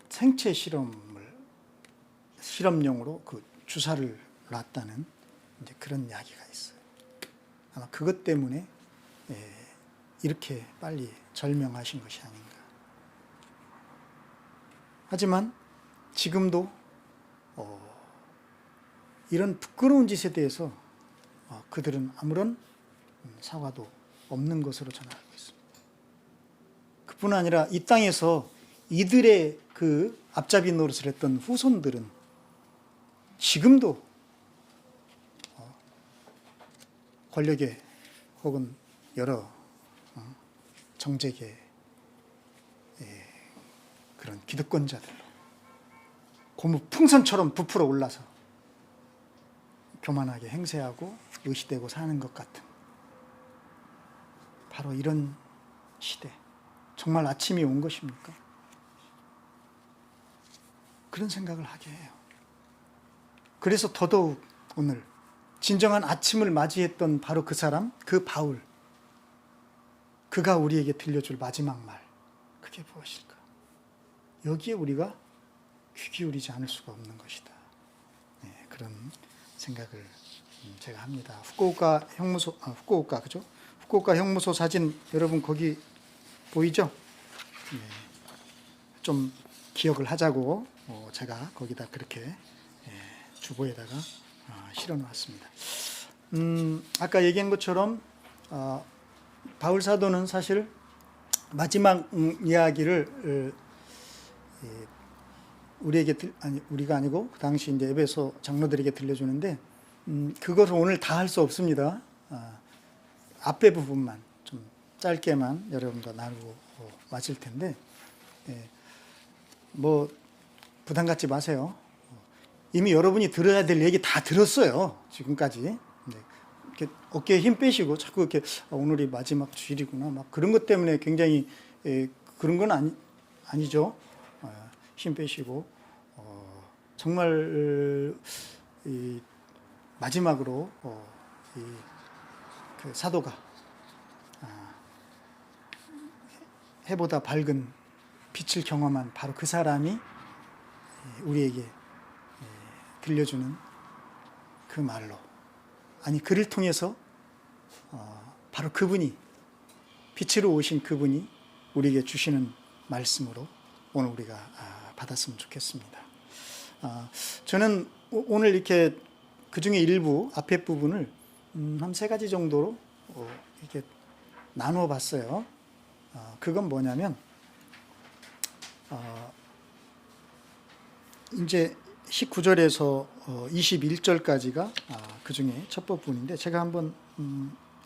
생체 실험용으로 그 주사를 놨다는 이제 그런 이야기가 있어요. 아마 그것 때문에 이렇게 빨리 절명하신 것이 아닌가. 하지만 지금도 이런 부끄러운 짓에 대해서 그들은 아무런 사과도 없는 것으로 저는 알고 있습니다. 그뿐 아니라 이 땅에서 이들의 그 앞잡이 노릇을 했던 후손들은 지금도 권력의 혹은 여러 정책의 그런 기득권자들로 고무풍선처럼 부풀어 올라서 교만하게 행세하고 의시되고 사는 것 같은 바로 이런 시대. 정말 아침이 온 것입니까? 그런 생각을 하게 해요. 그래서 더더욱 오늘 진정한 아침을 맞이했던 바로 그 사람, 그 바울, 그가 우리에게 들려줄 마지막 말, 그게 무엇일까? 여기에 우리가 귀 기울이지 않을 수가 없는 것이다. 네, 그런 생각을 제가 합니다. 후쿠오카 형무소, 그죠? 후쿠오카 형무소 사진 여러분 거기 보이죠? 네, 좀 기억을 하자고 제가 거기다 그렇게 주보에다가 실어놓았습니다. 아까 얘기한 것처럼 바울 사도는 사실 마지막 이야기를 우리에게 우리가 아니고 그 당시 이제 에베소 장로들에게 들려주는데 그것을 오늘 다 할 수 없습니다. 앞에 부분만 좀 짧게만 여러분과 나누고 마칠 텐데 뭐 부담 갖지 마세요. 이미 여러분이 들어야 될 얘기 다 들었어요. 지금까지. 네. 이렇게 어깨에 힘 빼시고 자꾸 이렇게 오늘이 마지막 주일이구나 막 그런 것 때문에 굉장히 그런 건 아니죠. 힘 빼시고 정말 마지막으로 그 사도가 해보다 밝은 빛을 경험한 바로 그 사람이 우리에게 들려주는 그 말로, 아니 그를 통해서 바로 그분이, 빛으로 오신 그분이 우리에게 주시는 말씀으로 오늘 우리가 받았으면 좋겠습니다. 저는 오늘 이렇게 그 중에 일부 앞에 부분을 한 3가지 정도로 이렇게 나누어 봤어요. 그건 뭐냐면 이제 19절에서 21절까지가 그 중에 첫 부분인데, 제가 한번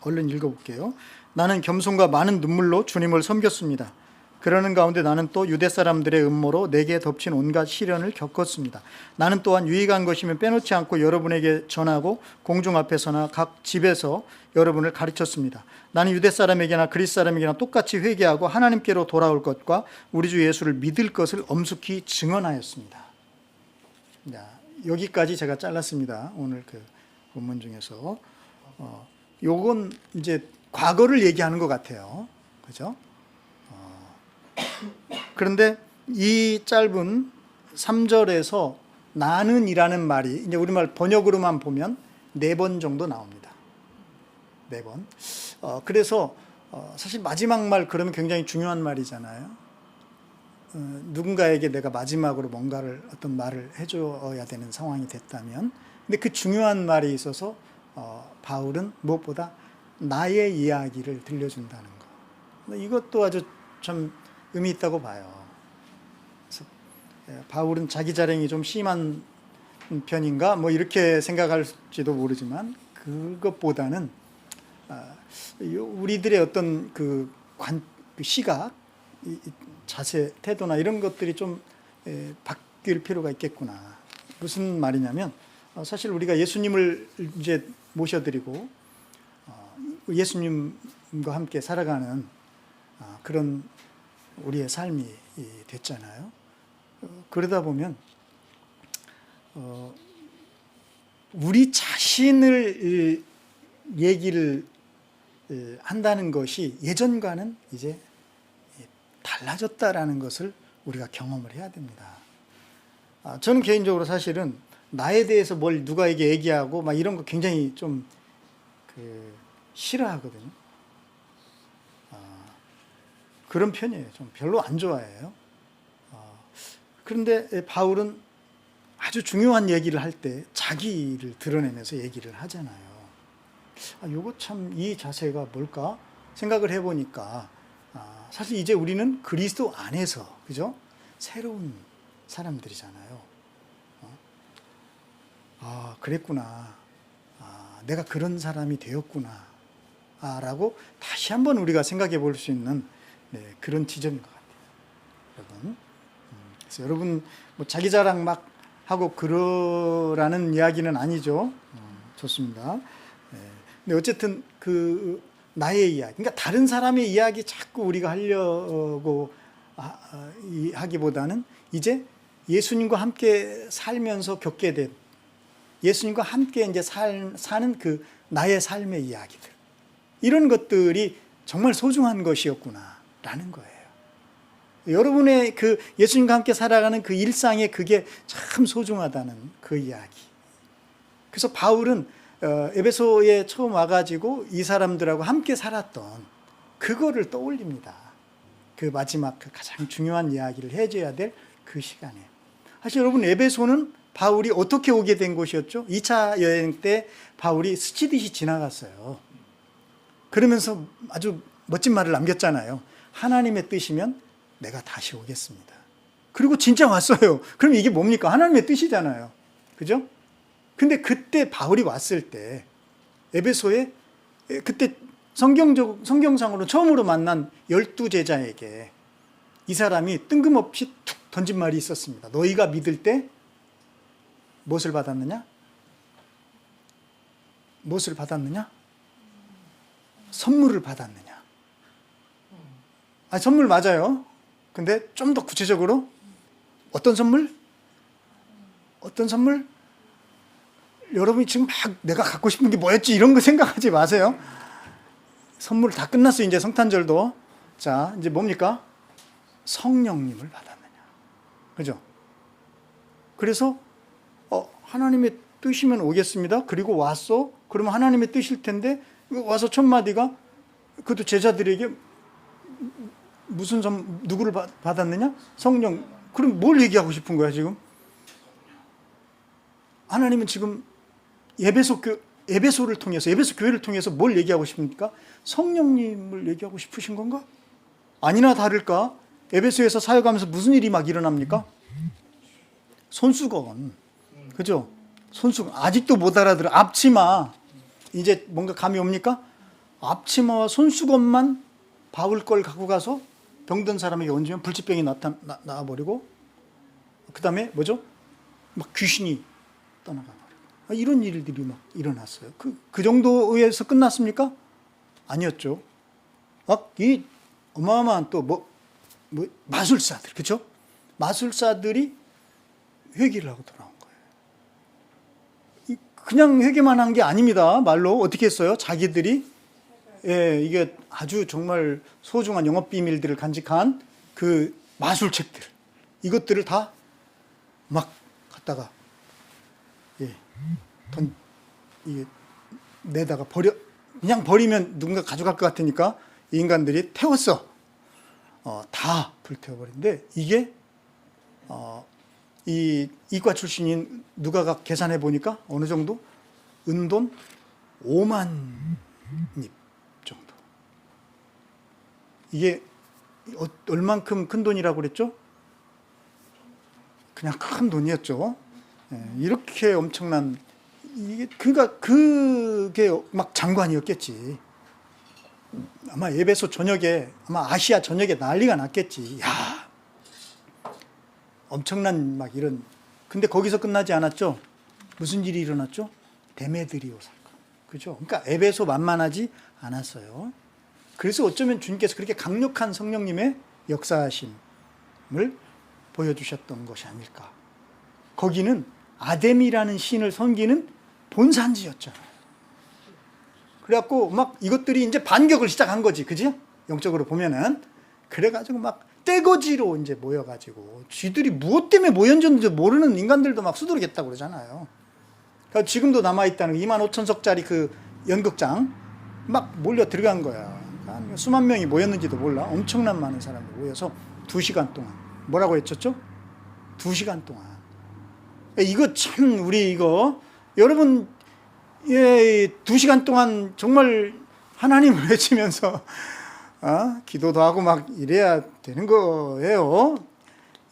얼른 읽어볼게요. 나는 겸손과 많은 눈물로 주님을 섬겼습니다. 그러는 가운데 나는 또 유대 사람들의 음모로 내게 덮친 온갖 시련을 겪었습니다. 나는 또한 유익한 것이면 빼놓지 않고 여러분에게 전하고 공중 앞에서나 각 집에서 여러분을 가르쳤습니다. 나는 유대 사람에게나 그리스 사람에게나 똑같이 회개하고 하나님께로 돌아올 것과 우리 주 예수를 믿을 것을 엄숙히 증언하였습니다. 여기까지 제가 잘랐습니다. 오늘 그 본문 중에서 요건 이제 과거를 얘기하는 것 같아요. 그죠? 그런데 이 짧은 3절에서 나는이라는 말이 이제 우리말 번역으로만 보면 4번 정도 나옵니다. 4번. 그래서 사실 마지막 말 그러면 굉장히 중요한 말이잖아요. 누군가에게 내가 마지막으로 뭔가를 어떤 말을 해줘야 되는 상황이 됐다면, 근데 그 중요한 말이 있어서 바울은 무엇보다 나의 이야기를 들려준다는 거. 이것도 아주 참 의미 있다고 봐요. 그래서 바울은 자기 자랑이 좀 심한 편인가 뭐 이렇게 생각할지도 모르지만, 그것보다는 우리들의 어떤 그 시각, 자세, 태도나 이런 것들이 좀 바뀔 필요가 있겠구나. 무슨 말이냐면, 사실 우리가 예수님을 이제 모셔드리고 예수님과 함께 살아가는 그런 우리의 삶이 됐잖아요. 그러다 보면 우리 자신을 얘기를 한다는 것이 예전과는 이제 달라졌다라는 것을 우리가 경험을 해야 됩니다. 저는 개인적으로 사실은 나에 대해서 뭘 누가에게 얘기하고 막 이런 거 굉장히 좀 싫어하거든요. 그런 편이에요. 좀 별로 안 좋아해요. 그런데 바울은 아주 중요한 얘기를 할 때 자기를 드러내면서 얘기를 하잖아요. 요거 참 이 자세가 뭘까 생각을 해보니까 사실 이제 우리는 그리스도 안에서, 그죠? 새로운 사람들이잖아요. 그랬구나. 내가 그런 사람이 되었구나. 라고 다시 한번 우리가 생각해 볼 수 있는 그런 지점인 것 같아요. 여러분. 그래서 여러분 뭐 자기 자랑 막 하고 그러라는 이야기는 아니죠. 좋습니다. 근데 어쨌든 그 나의 이야기, 그러니까 다른 사람의 이야기 자꾸 우리가 하려고 하기보다는 이제 예수님과 함께 살면서 겪게 된, 예수님과 함께 이제 사는 그 나의 삶의 이야기들, 이런 것들이 정말 소중한 것이었구나라는 거예요. 여러분의 그 예수님과 함께 살아가는 그 일상에 그게 참 소중하다는 그 이야기. 그래서 바울은 에베소에 처음 와가지고 이 사람들하고 함께 살았던 그거를 떠올립니다. 그 마지막 그 가장 중요한 이야기를 해줘야 될 그 시간에. 사실 여러분, 에베소는 바울이 어떻게 오게 된 곳이었죠? 2차 여행 때 바울이 스치듯이 지나갔어요. 그러면서 아주 멋진 말을 남겼잖아요. 하나님의 뜻이면 내가 다시 오겠습니다. 그리고 진짜 왔어요. 그럼 이게 뭡니까? 하나님의 뜻이잖아요. 그죠? 근데 그때 바울이 왔을 때 에베소에 그때 성경상으로 처음으로 만난 12제자에게 이 사람이 뜬금없이 툭 던진 말이 있었습니다. 너희가 믿을 때 무엇을 받았느냐? 무엇을 받았느냐? 선물을 받았느냐? 선물 맞아요. 근데 좀 더 구체적으로 어떤 선물? 어떤 선물? 여러분이 지금 막 내가 갖고 싶은 게 뭐였지 이런 거 생각하지 마세요. 선물 다 끝났어요. 이제 성탄절도. 자, 이제 뭡니까? 성령님을 받았느냐. 그죠? 그래서 하나님의 뜻이면 오겠습니다. 그리고 왔어. 그러면 하나님의 뜻일 텐데 와서 첫 마디가 그것도 제자들에게 무슨 누구를 받았느냐? 성령. 그럼 뭘 얘기하고 싶은 거야 지금? 하나님은 지금 에베소를 통해서 에베소 교회를 통해서 뭘 얘기하고 싶습니까? 성령님을 얘기하고 싶으신 건가? 아니나 다를까? 에베소에서 사역하면서 무슨 일이 막 일어납니까? 손수건. 그죠? 손수건. 아직도 못 알아들어. 앞치마. 이제 뭔가 감이 옵니까? 앞치마와 손수건만 바울 걸 갖고 가서 병든 사람에게 얹으면 불치병이 나와버리고, 그 다음에 뭐죠? 막 귀신이 떠나가버리고. 이런 일들이 막 일어났어요. 그 정도에서 끝났습니까? 아니었죠. 이 어마어마한 또 마술사들, 그렇죠? 마술사들이 회개를 하고 돌아온 거예요. 그냥 회개만 한 게 아닙니다. 말로 어떻게 했어요? 자기들이 이게 아주 정말 소중한 영업 비밀들을 간직한 그 마술책들, 이것들을 다 막 갖다가 이게 내다가 그냥 버리면 누군가 가져갈 것 같으니까 이 인간들이 태웠어. 다 불태워버린데, 이게 이 이과 출신인 누가가 계산해 보니까 어느 정도? 은돈 5만 닙 정도. 이게 얼만큼 큰 돈이라고 그랬죠? 그냥 큰 돈이었죠. 이렇게 엄청난, 그게 막 장관이었겠지. 아마 에베소 전역에, 아마 아시아 전역에 난리가 났겠지. 야, 엄청난 막 이런. 근데 거기서 끝나지 않았죠. 무슨 일이 일어났죠? 데메드리오 사건. 그죠? 그러니까 에베소 만만하지 않았어요. 그래서 어쩌면 주님께서 그렇게 강력한 성령님의 역사하심을 보여주셨던 것이 아닐까. 거기는 아데미라는 신을 섬기는 본산지였잖아요. 그래갖고 막 이것들이 이제 반격을 시작한 거지, 그지? 영적으로 보면은. 그래가지고 막 떼거지로 이제 모여가지고 쥐들이 무엇 때문에 모였는지 모르는 인간들도 막 수두르겠다고 그러잖아요. 그러니까 지금도 남아있다는 25,000석짜리 그 연극장 막 몰려 들어간 거야. 그러니까 수만 명이 모였는지도 몰라. 엄청난 많은 사람들 모여서 2시간 동안. 뭐라고 외쳤죠? 2시간 동안. 이거 참, 여러분, 2시간 동안 정말 하나님을 외치면서, 기도도 하고 막 이래야 되는 거예요.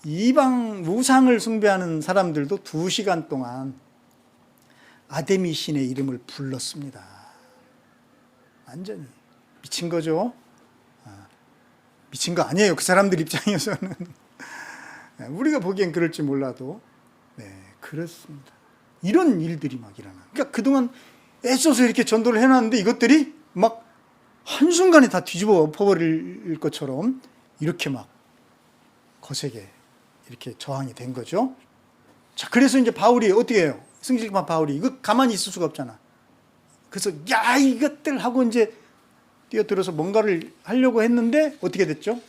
이방 우상을 숭배하는 사람들도 2시간 동안 아데미 신의 이름을 불렀습니다. 완전히 미친 거죠. 미친 거 아니에요. 그 사람들 입장에서는. 우리가 보기엔 그럴지 몰라도 그렇습니다. 이런 일들이 막 일어나. 그러니까 그동안 애써서 이렇게 전도를 해놨는데 이것들이 막 한순간에 다 뒤집어 엎어버릴 것처럼 이렇게 막 거세게 이렇게 저항이 된 거죠. 자, 그래서 이제 바울이 어떻게 해요? 승질만 바울이 이거 가만히 있을 수가 없잖아. 그래서 야, 이것들 하고 이제 뛰어들어서 뭔가를 하려고 했는데 어떻게 됐죠?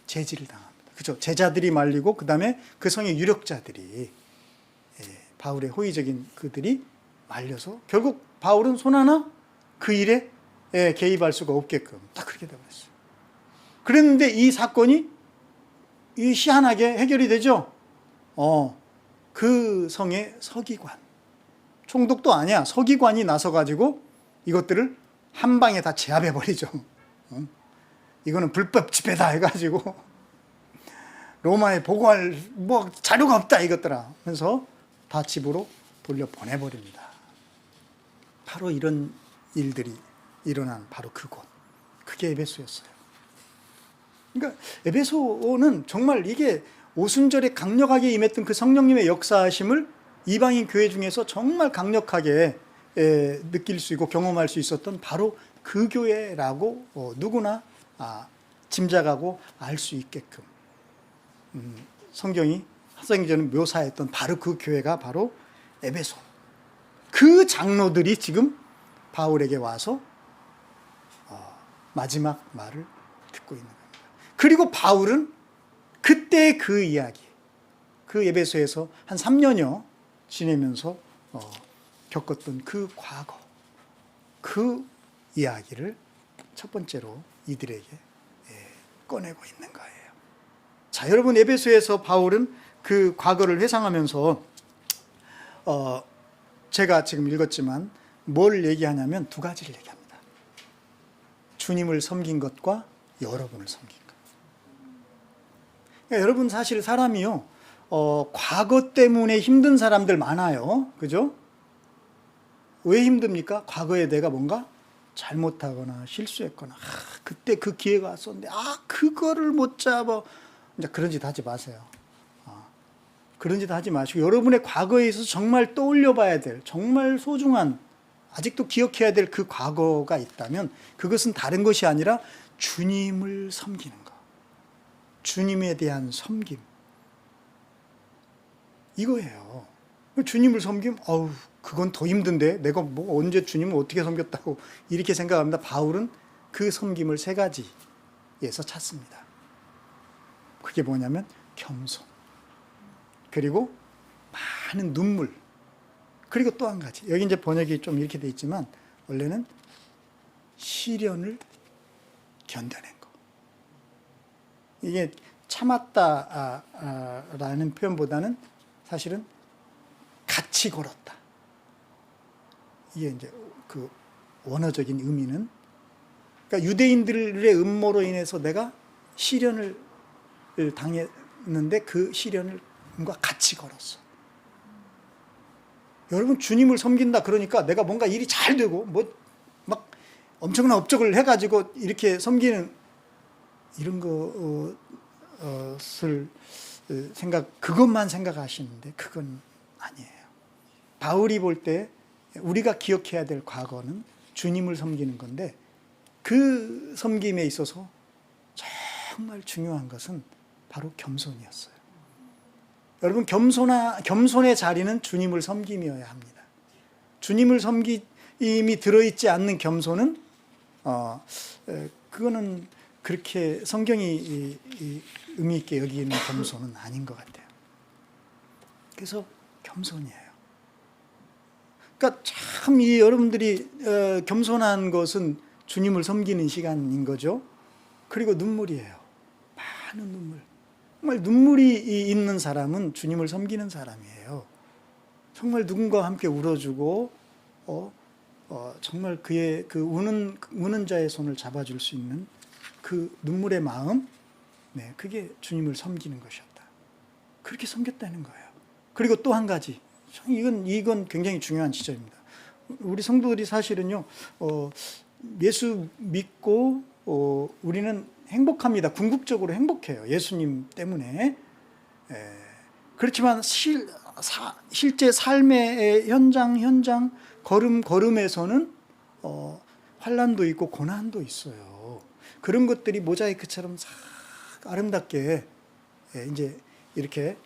제지를 당합니다. 그죠? 제자들이 말리고 그 다음에 그 성의 유력자들이, 바울의 호의적인 그들이 말려서 결국 바울은 손 하나 그 일에 개입할 수가 없게끔 딱 그렇게 되어버렸어요. 그랬는데 이 사건이 희한하게 해결이 되죠. 그 성의 서기관, 총독도 아니야, 서기관이 나서가지고 이것들을 한 방에 다 제압해버리죠. 이거는 불법 집회다 해가지고 로마에 보고할 자료가 없다 이것들아 하면서 다 집으로 돌려보내버립니다. 바로 이런 일들이 일어난 바로 그곳, 그게 에베소였어요. 그러니까 에베소는 정말 이게 오순절에 강력하게 임했던 그 성령님의 역사하심을 이방인 교회 중에서 정말 강력하게 느낄 수 있고 경험할 수 있었던 바로 그 교회라고 누구나 짐작하고 알 수 있게끔 성경이 사도행전을 묘사했던 바로 그 교회가 바로 에베소. 그 장로들이 지금 바울에게 와서 마지막 말을 듣고 있는 겁니다. 그리고 바울은 그때 그 이야기, 그 에베소에서 한 3년여 지내면서 겪었던 그 과거, 그 이야기를 첫 번째로 이들에게 꺼내고 있는 거예요. 자, 여러분, 에베소에서 바울은 그 과거를 회상하면서 제가 지금 읽었지만 뭘 얘기하냐면 두 가지를 얘기합니다. 주님을 섬긴 것과 여러분을 섬긴 것. 그러니까 여러분, 사실 사람이요, 과거 때문에 힘든 사람들 많아요. 그죠? 왜 힘듭니까? 과거에 내가 뭔가 잘못하거나 실수했거나, 그때 그 기회가 왔었는데, 그거를 못 잡아. 이제 그런 짓 하지 마세요. 그런 짓 하지 마시고, 여러분의 과거에 있어서 정말 떠올려 봐야 될, 정말 소중한, 아직도 기억해야 될 그 과거가 있다면, 그것은 다른 것이 아니라 주님을 섬기는 것. 주님에 대한 섬김. 이거예요. 주님을 섬김? 그건 더 힘든데 내가 뭐 언제 주님을 어떻게 섬겼다고 이렇게 생각합니다. 바울은 그 섬김을 세 가지에서 찾습니다. 그게 뭐냐면 겸손, 그리고 많은 눈물, 그리고 또 한 가지, 여기 이제 번역이 좀 이렇게 돼 있지만 원래는 시련을 견뎌낸 거. 이게 참았다라는 표현보다는 사실은 같이 걸었다. 이게 이제 그 원어적인 의미는, 그러니까 유대인들의 음모로 인해서 내가 시련을 당했는데 그 시련과 같이 걸었어. 여러분, 주님을 섬긴다 그러니까 내가 뭔가 일이 잘 되고 뭐 막 엄청난 업적을 해가지고 이렇게 섬기는 이런 것을 그것만 생각하시는데 그건 아니에요. 바울이 볼 때 우리가 기억해야 될 과거는 주님을 섬기는 건데, 그 섬김에 있어서 정말 중요한 것은 바로 겸손이었어요. 여러분, 겸손의 자리는 주님을 섬김이어야 합니다. 주님을 섬김이 들어있지 않는 겸손은 그거는 그렇게 성경이 의미 있게 여기는 겸손은 아닌 것 같아요. 그래서 겸손이에요. 그러니까 참 여러분들이 겸손한 것은 주님을 섬기는 시간인 거죠. 그리고 눈물이에요. 많은 눈물. 정말 눈물이 있는 사람은 주님을 섬기는 사람이에요. 정말 누군가와 함께 울어주고 정말 그의 그 우는 자의 손을 잡아줄 수 있는 그 눈물의 마음, 그게 주님을 섬기는 것이었다. 그렇게 섬겼다는 거예요. 그리고 또 한 가지, 이건 굉장히 중요한 지점입니다. 우리 성도들이 사실은요, 예수 믿고 우리는 행복합니다. 궁극적으로 행복해요. 예수님 때문에. 그렇지만 실제 삶의 현장 걸음에서는 환난도 있고 고난도 있어요. 그런 것들이 모자이크처럼 싹 아름답게 이제 이렇게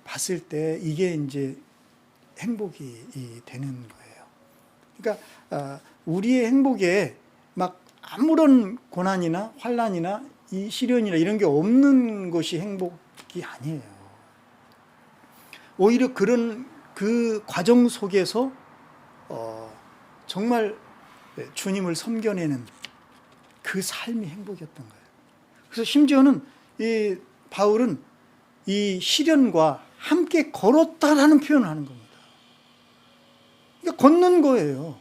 봤을 때 이게 이제 행복이 되는 거예요. 그러니까 우리의 행복에 막 아무런 고난이나 환난이나 이 시련이나 이런 게 없는 것이 행복이 아니에요. 오히려 그 과정 속에서 정말 주님을 섬겨내는 그 삶이 행복이었던 거예요. 그래서 심지어는 이 바울은 이 시련과 함께 걸었다라는 표현을 하는 겁니다. 그러니까 걷는 거예요.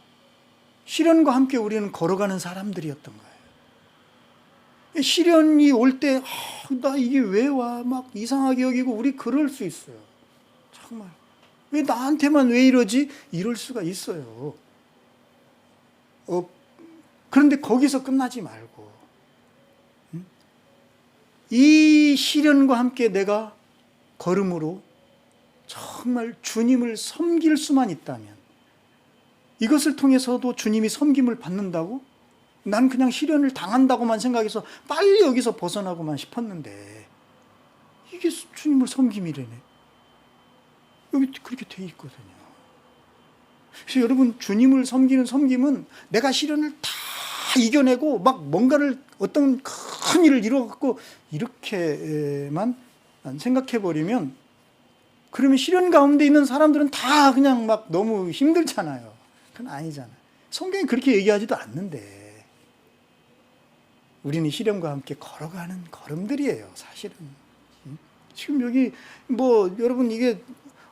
시련과 함께 우리는 걸어가는 사람들이었던 거예요. 시련이 올 때, 나 이게 왜 와? 막 이상하게 여기고 우리 그럴 수 있어요. 정말. 왜 나한테만 왜 이러지? 이럴 수가 있어요. 그런데 거기서 끝나지 말고, 이 시련과 함께 내가 걸음으로 정말 주님을 섬길 수만 있다면, 이것을 통해서도 주님이 섬김을 받는다고? 난 그냥 시련을 당한다고만 생각해서 빨리 여기서 벗어나고만 싶었는데, 이게 주님을 섬김이래네. 여기 그렇게 돼 있거든요. 그래서 여러분, 주님을 섬기는 섬김은 내가 시련을 다 이겨내고 막 뭔가를 어떤 큰 일을 이뤄갖고 이렇게만 생각해버리면, 그러면 시련 가운데 있는 사람들은 다 그냥 막 너무 힘들잖아요. 그건 아니잖아요. 성경이 그렇게 얘기하지도 않는데, 우리는 시련과 함께 걸어가는 걸음들이에요, 사실은. 지금 여기 뭐 여러분, 이게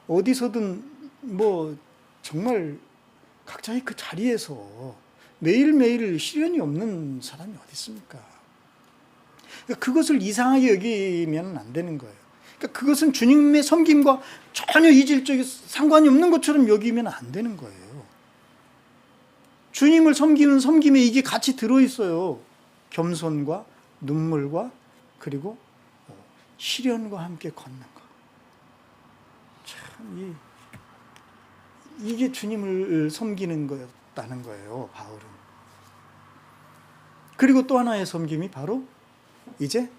어디서든 뭐 정말 각자의 그 자리에서 매일매일 시련이 없는 사람이 어디 있습니까? 그러니까 그것을 이상하게 여기면 안 되는 거예요. 그러니까 그것은 주님의 섬김과 전혀 이질적인 상관이 없는 것처럼 여기면 안 되는 거예요. 주님을 섬기는 섬김에 이게 같이 들어있어요. 겸손과 눈물과 그리고 시련과 함께 걷는 거. 참, 이게 주님을 섬기는 거였다는 거예요, 바울은. 그리고 또 하나의 섬김이 바로 이제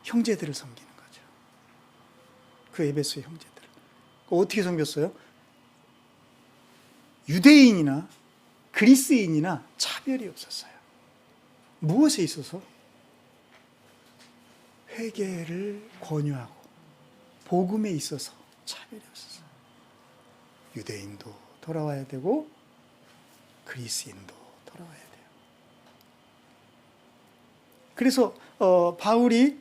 형제들을 섬기는 거죠. 그 에베소의 형제들. 어떻게 섬겼어요? 유대인이나 그리스인이나 차별이 없었어요. 무엇에 있어서? 회개를 권유하고 복음에 있어서 차별이 없었어요. 유대인도 돌아와야 되고 그리스인도 돌아와야 돼요. 그래서 바울이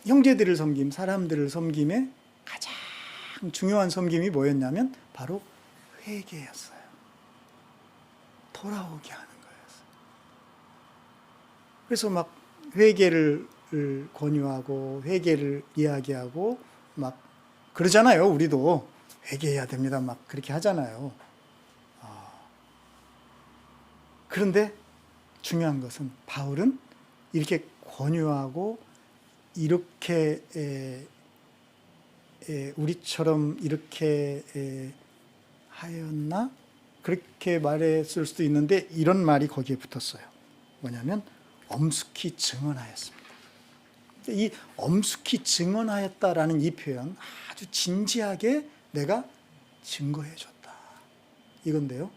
형제들을 섬김, 사람들을 섬김에 가장 중요한 섬김이 뭐였냐면 바로 회개였어요. 돌아오게 하는 거였어요. 그래서 막 회개를 권유하고 회개를 이야기하고 막 그러잖아요. 우리도 회개해야 됩니다. 막 그렇게 하잖아요. 그런데 중요한 것은 바울은 이렇게 권유하고 이렇게 우리처럼 이렇게 하였나? 그렇게 말했을 수도 있는데 이런 말이 거기에 붙었어요. 뭐냐면 엄숙히 증언하였습니다. 이 엄숙히 증언하였다라는 이 표현, 아주 진지하게 내가 증거해 줬다, 이건데요.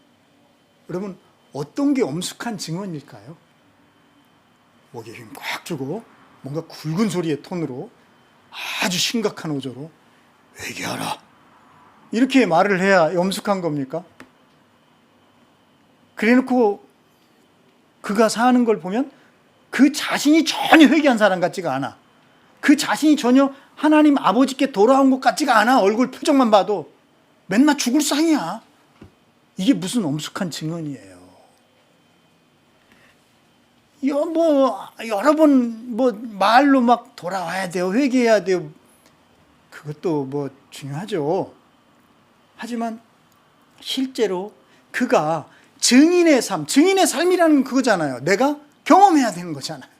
여러분, 어떤 게 엄숙한 증언일까요? 목에 힘 꽉 주고 뭔가 굵은 소리의 톤으로 아주 심각한 어조로 회개하라, 이렇게 말을 해야 엄숙한 겁니까? 그래놓고 그가 사는 걸 보면 그 자신이 전혀 회개한 사람 같지가 않아. 그 자신이 전혀 하나님 아버지께 돌아온 것 같지가 않아. 얼굴 표정만 봐도 맨날 죽을 상이야. 이게 무슨 엄숙한 증언이에요. 여러 번 말로 막 돌아와야 돼요, 회개해야 돼요. 그것도 뭐 중요하죠. 하지만 실제로 그가 증인의 삶이라는 건 그거잖아요. 내가 경험해야 되는 거잖아요.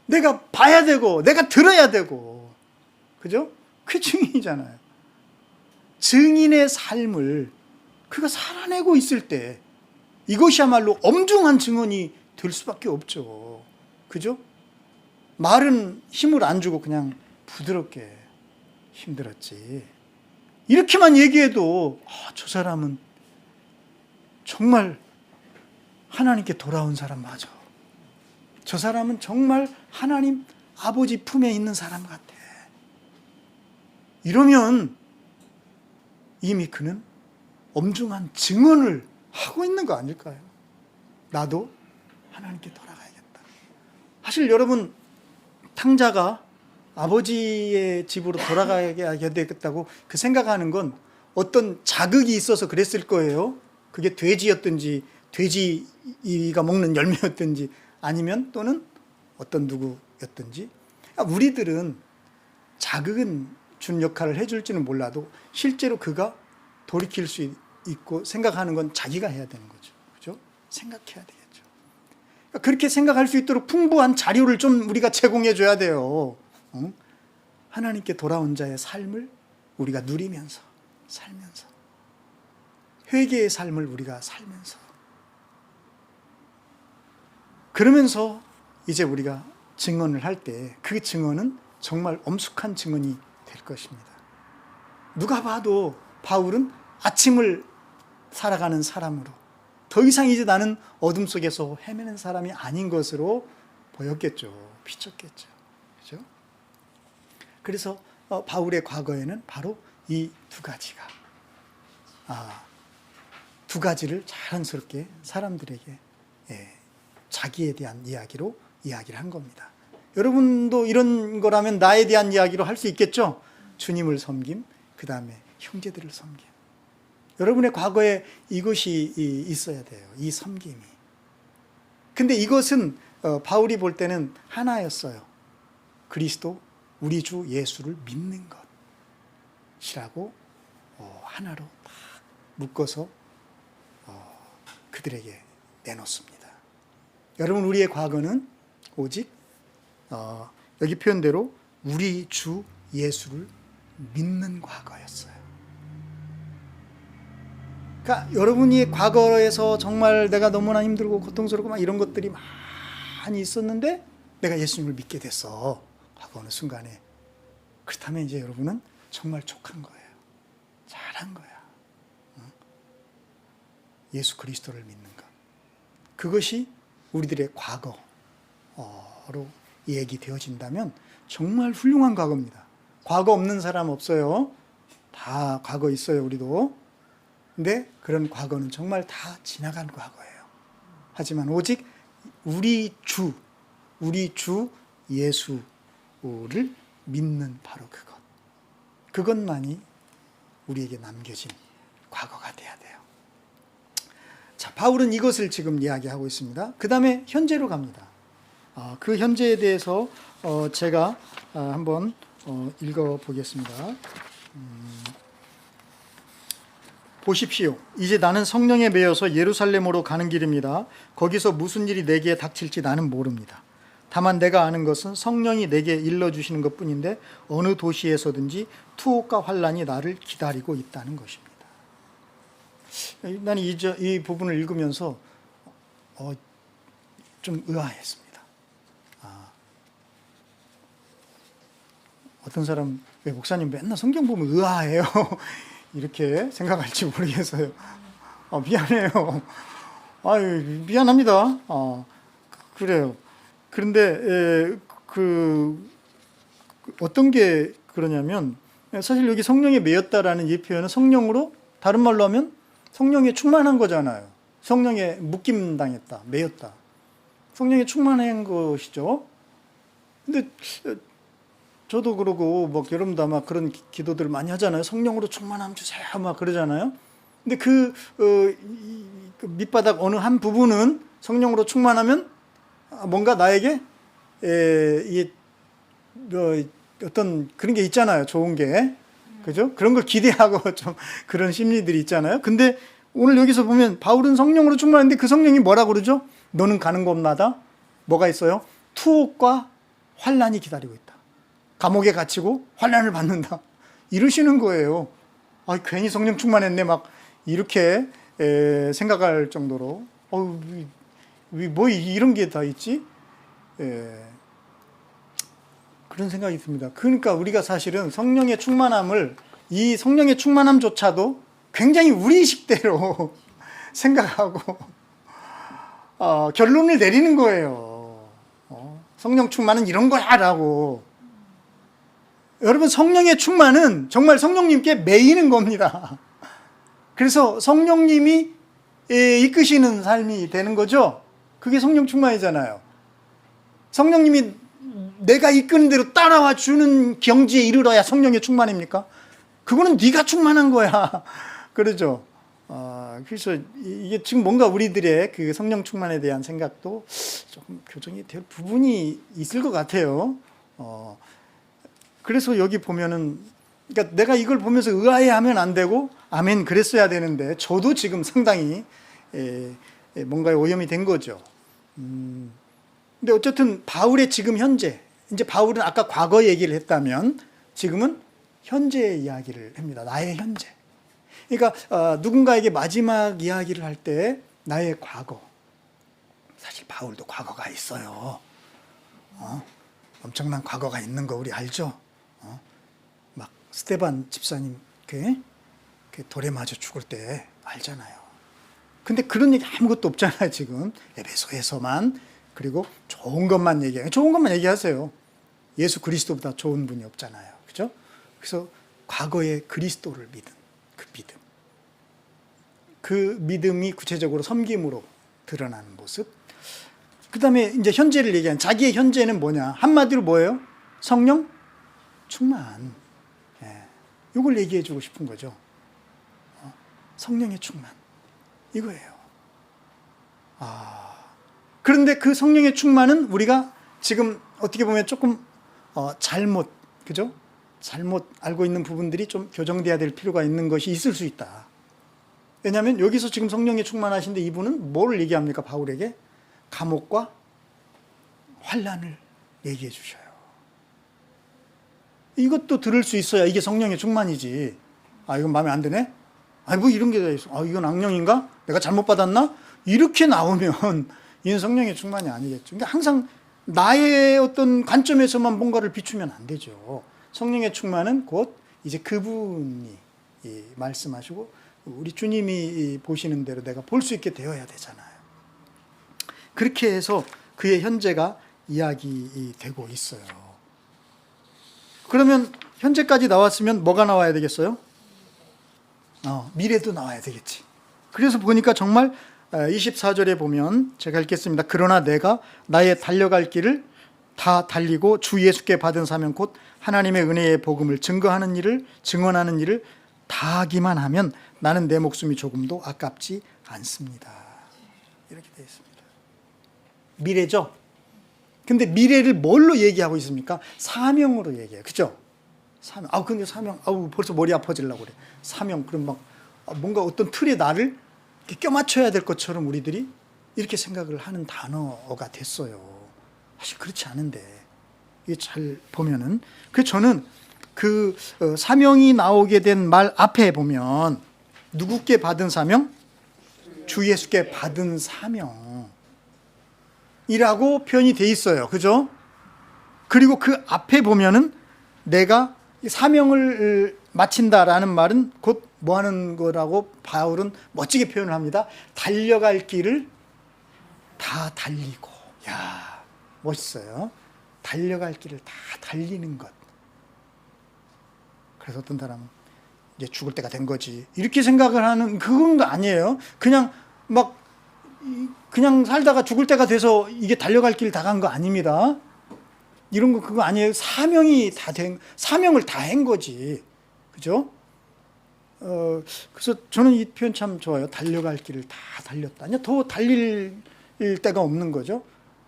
내가 봐야 되고 내가 들어야 되고, 그죠? 그게 증인이잖아요. 증인의 삶을 그가 살아내고 있을 때 이것이야말로 엄중한 증언이 될 수밖에 없죠. 그죠? 말은 힘을 안 주고 그냥 부드럽게 힘들었지, 이렇게만 얘기해도 저 사람은 정말 하나님께 돌아온 사람 맞아. 저 사람은 정말 하나님 아버지 품에 있는 사람 같아. 이러면 이미 그는 엄중한 증언을 하고 있는 거 아닐까요? 나도 하나님께 돌아가야겠다. 사실 여러분, 탕자가 아버지의 집으로 돌아가야 되겠다고 그 생각하는 건 어떤 자극이 있어서 그랬을 거예요. 그게 돼지였든지 돼지가 먹는 열매였든지 아니면 또는 어떤 누구였든지. 우리들은 자극은 준 역할을 해줄지는 몰라도 실제로 그가 돌이킬 수 있고 생각하는 건 자기가 해야 되는 거죠. 그죠? 생각해야 되겠죠. 그렇게 생각할 수 있도록 풍부한 자료를 좀 우리가 제공해 줘야 돼요. 하나님께 돌아온 자의 삶을 우리가 누리면서 살면서, 회개의 삶을 우리가 살면서, 그러면서 이제 우리가 증언을 할 때 그 증언은 정말 엄숙한 증언이 될 것입니다. 누가 봐도 바울은 아침을 살아가는 사람으로 더 이상 이제 나는 어둠 속에서 헤매는 사람이 아닌 것으로 보였겠죠. 비쳤겠죠. 그죠? 그래서 바울의 과거에는 바로 이 두 가지가 두 가지를 자연스럽게 사람들에게 자기에 대한 이야기로 이야기를 한 겁니다. 여러분도 이런 거라면 나에 대한 이야기로 할 수 있겠죠? 주님을 섬김, 그 다음에 형제들을 섬김. 여러분의 과거에 이것이 있어야 돼요. 이 섬김이. 근데 이것은 바울이 볼 때는 하나였어요. 그리스도, 우리 주 예수를 믿는 것이라고 하나로 딱 묶어서 그들에게 내놓습니다. 여러분, 우리의 과거는 오직 여기 표현대로 우리 주 예수를 믿는 과거였어요. 그러니까 여러분이 과거에서 정말 내가 너무나 힘들고 고통스럽고 막 이런 것들이 많이 있었는데 내가 예수님을 믿게 됐어. 하고 어느 순간에. 그렇다면 이제 여러분은 정말 족한 거예요. 잘한 거야. 예수 그리스도를 믿는 것. 그것이 우리들의 과거로 얘기되어진다면 정말 훌륭한 과거입니다. 과거 없는 사람 없어요. 다 과거 있어요, 우리도. 근데 그런 과거는 정말 다 지나간 과거예요. 하지만 오직 우리 주 예수를 믿는 바로 그것만이 우리에게 남겨진 과거가 돼야 돼요. 자, 바울은 이것을 지금 이야기하고 있습니다. 그 다음에 현재로 갑니다. 그 현재에 대해서 제가 한번 읽어보겠습니다. 보십시오. 이제 나는 성령에 매여서 예루살렘으로 가는 길입니다. 거기서 무슨 일이 내게 닥칠지 나는 모릅니다. 다만 내가 아는 것은 성령이 내게 일러주시는 것뿐인데 어느 도시에서든지 투옥과 환란이 나를 기다리고 있다는 것입니다. 나는 이 부분을 읽으면서 좀 의아했습니다. 어떤 사람, 왜 목사님 맨날 성경 보면 의아해요? 이렇게 생각할지 모르겠어요. 미안해요. 미안합니다. 그래요. 그런데 어떤 게 그러냐면 사실 여기 성령에 매였다라는 이 표현은 성령으로, 다른 말로 하면 성령에 충만한 거잖아요. 성령에 묶임당했다, 매였다. 성령에 충만한 것이죠. 근데 저도 그러고 여러분도 아마 그런 기도들을 많이 하잖아요. 성령으로 충만함 주세요, 막 그러잖아요. 근데 그 밑바닥 어느 한 부분은 성령으로 충만하면 뭔가 나에게 어떤 그런 게 있잖아요. 좋은 게. 그죠? 그런 걸 기대하고 좀 그런 심리들이 있잖아요. 근데 오늘 여기서 보면 바울은 성령으로 충만한데 그 성령이 뭐라고 그러죠? 너는 가는 곳마다 뭐가 있어요? 투옥과 환란이 기다리고 있다. 감옥에 gat히고 환란을 받는다. 이러시는 거예요. 괜히 성령 충만했네. 막 이렇게 생각할 정도로 뭐 이런 게 다 있지? 그런 생각이 듭니다. 그러니까 우리가 사실은 성령의 충만함을, 이 성령의 충만함조차도 굉장히 우리식대로 생각하고 결론을 내리는 거예요. 성령 충만은 이런 거야 라고. 여러분, 성령의 충만은 정말 성령님께 매이는 겁니다. 그래서 성령님이 이끄시는 삶이 되는 거죠. 그게 성령 충만이잖아요. 성령님이 내가 이끄는 대로 따라와 주는 경지에 이르러야 성령의 충만입니까? 그거는 네가 충만한 거야. 그러죠. 그래서 이게 지금 뭔가 우리들의 그 성령 충만에 대한 생각도 조금 교정이 될 부분이 있을 것 같아요. 그래서 여기 보면은, 그러니까 내가 이걸 보면서 의아해하면 안 되고 아멘 그랬어야 되는데 저도 지금 상당히 뭔가에 오염이 된 거죠. 근데 어쨌든 바울의 지금 현재, 이제 바울은 아까 과거 얘기를 했다면 지금은 현재의 이야기를 합니다. 나의 현재. 그러니까 누군가에게 마지막 이야기를 할 때 나의 과거. 사실 바울도 과거가 있어요. 엄청난 과거가 있는 거 우리 알죠? 막 스테반 집사님 그 돌에 맞아 죽을 때 알잖아요. 근데 그런 얘기 아무것도 없잖아요, 지금. 에베소에서만. 그리고 좋은 것만 얘기해요. 좋은 것만 얘기하세요. 예수 그리스도보다 좋은 분이 없잖아요. 그죠? 그래서 과거의 그리스도를 믿은 그 믿음. 그 믿음이 구체적으로 섬김으로 드러나는 모습. 그 다음에 이제 현재를 얘기하는, 자기의 현재는 뭐냐. 한마디로 뭐예요? 성령 충만. 이걸 얘기해 주고 싶은 거죠. 성령의 충만. 이거예요. 그런데 그 성령의 충만은 우리가 지금 어떻게 보면 조금 잘못, 그죠? 잘못 알고 있는 부분들이 좀 교정돼야 될 필요가 있는 것이 있을 수 있다. 왜냐하면 여기서 지금 성령의 충만하신데 이분은 뭘 얘기합니까? 바울에게? 감옥과 환난을 얘기해 주셔요. 이것도 들을 수 있어야 이게 성령의 충만이지. 이건 마음에 안 드네? 뭐 이런 게 다 있어. 이건 악령인가? 내가 잘못 받았나? 이렇게 나오면 이건 성령의 충만이 아니겠죠. 그러니까 항상 나의 어떤 관점에서만 뭔가를 비추면 안 되죠. 성령의 충만은 곧 이제 그분이 말씀하시고 우리 주님이 보시는 대로 내가 볼 수 있게 되어야 되잖아요. 그렇게 해서 그의 현재가 이야기되고 있어요. 그러면 현재까지 나왔으면 뭐가 나와야 되겠어요? 미래도 나와야 되겠지. 그래서 보니까 정말 24절에 보면 제가 읽겠습니다. 그러나 내가 나의 달려갈 길을 다 달리고 주 예수께 받은 사명 곧 하나님의 은혜의 복음을 증언하는 일을 다 하기만 하면 나는 내 목숨이 조금도 아깝지 않습니다. 이렇게 되어 있습니다. 미래죠? 근데 미래를 뭘로 얘기하고 있습니까? 사명으로 얘기해요. 그죠? 사명. 근데 사명, 벌써 머리 아파지려고 그래. 사명. 그럼 막 뭔가 어떤 틀에 나를 껴맞춰야 될 것처럼 우리들이 이렇게 생각을 하는 단어가 됐어요. 사실 그렇지 않은데. 이게 잘 보면은. 그래서 저는 그 사명이 나오게 된 말 앞에 보면 누구께 받은 사명? 주 예수께 받은 사명. 이라고 표현이 돼 있어요. 그죠? 그리고 그 앞에 보면은 내가 사명을 마친다라는 말은 곧 뭐 하는 거라고 바울은 멋지게 표현을 합니다. 달려갈 길을 다 달리고. 야, 멋있어요. 달려갈 길을 다 달리는 것. 그래서 어떤 사람은 이제 죽을 때가 된 거지. 이렇게 생각을 하는 그건 아니에요. 그냥 살다가 죽을 때가 돼서 이게 달려갈 길 다 간 거 아닙니다. 이런 거 그거 아니에요. 사명을 다 한 거지. 그죠? 그래서 저는 이 표현 참 좋아요. 달려갈 길을 다 달렸다. 더 달릴 때가 없는 거죠.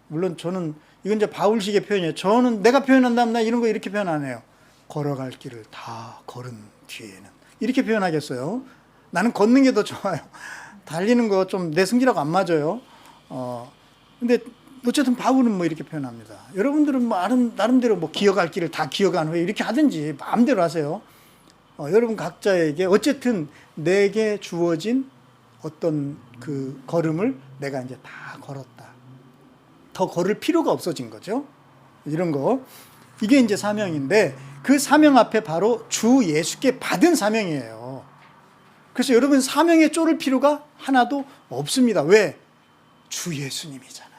물론 저는 이건 이제 바울식의 표현이에요. 저는 내가 표현한다면 나 이런 거 이렇게 표현 안 해요. 걸어갈 길을 다 걸은 뒤에는 이렇게 표현하겠어요. 나는 걷는 게 더 좋아요. 달리는 거 좀 내 승기라고 안 맞아요. 근데 어쨌든 바울은 뭐 이렇게 표현합니다. 여러분들은 뭐 나름대로 뭐 기어갈 길을 다 기어간 후에 이렇게 하든지 마음대로 하세요. 여러분 각자에게 어쨌든 내게 주어진 어떤 그 걸음을 내가 이제 다 걸었다. 더 걸을 필요가 없어진 거죠. 이런 거. 이게 이제 사명인데 그 사명 앞에 바로 주 예수께 받은 사명이에요. 그래서 여러분 사명에 쫄을 필요가 하나도 없습니다. 왜? 주 예수님이잖아요.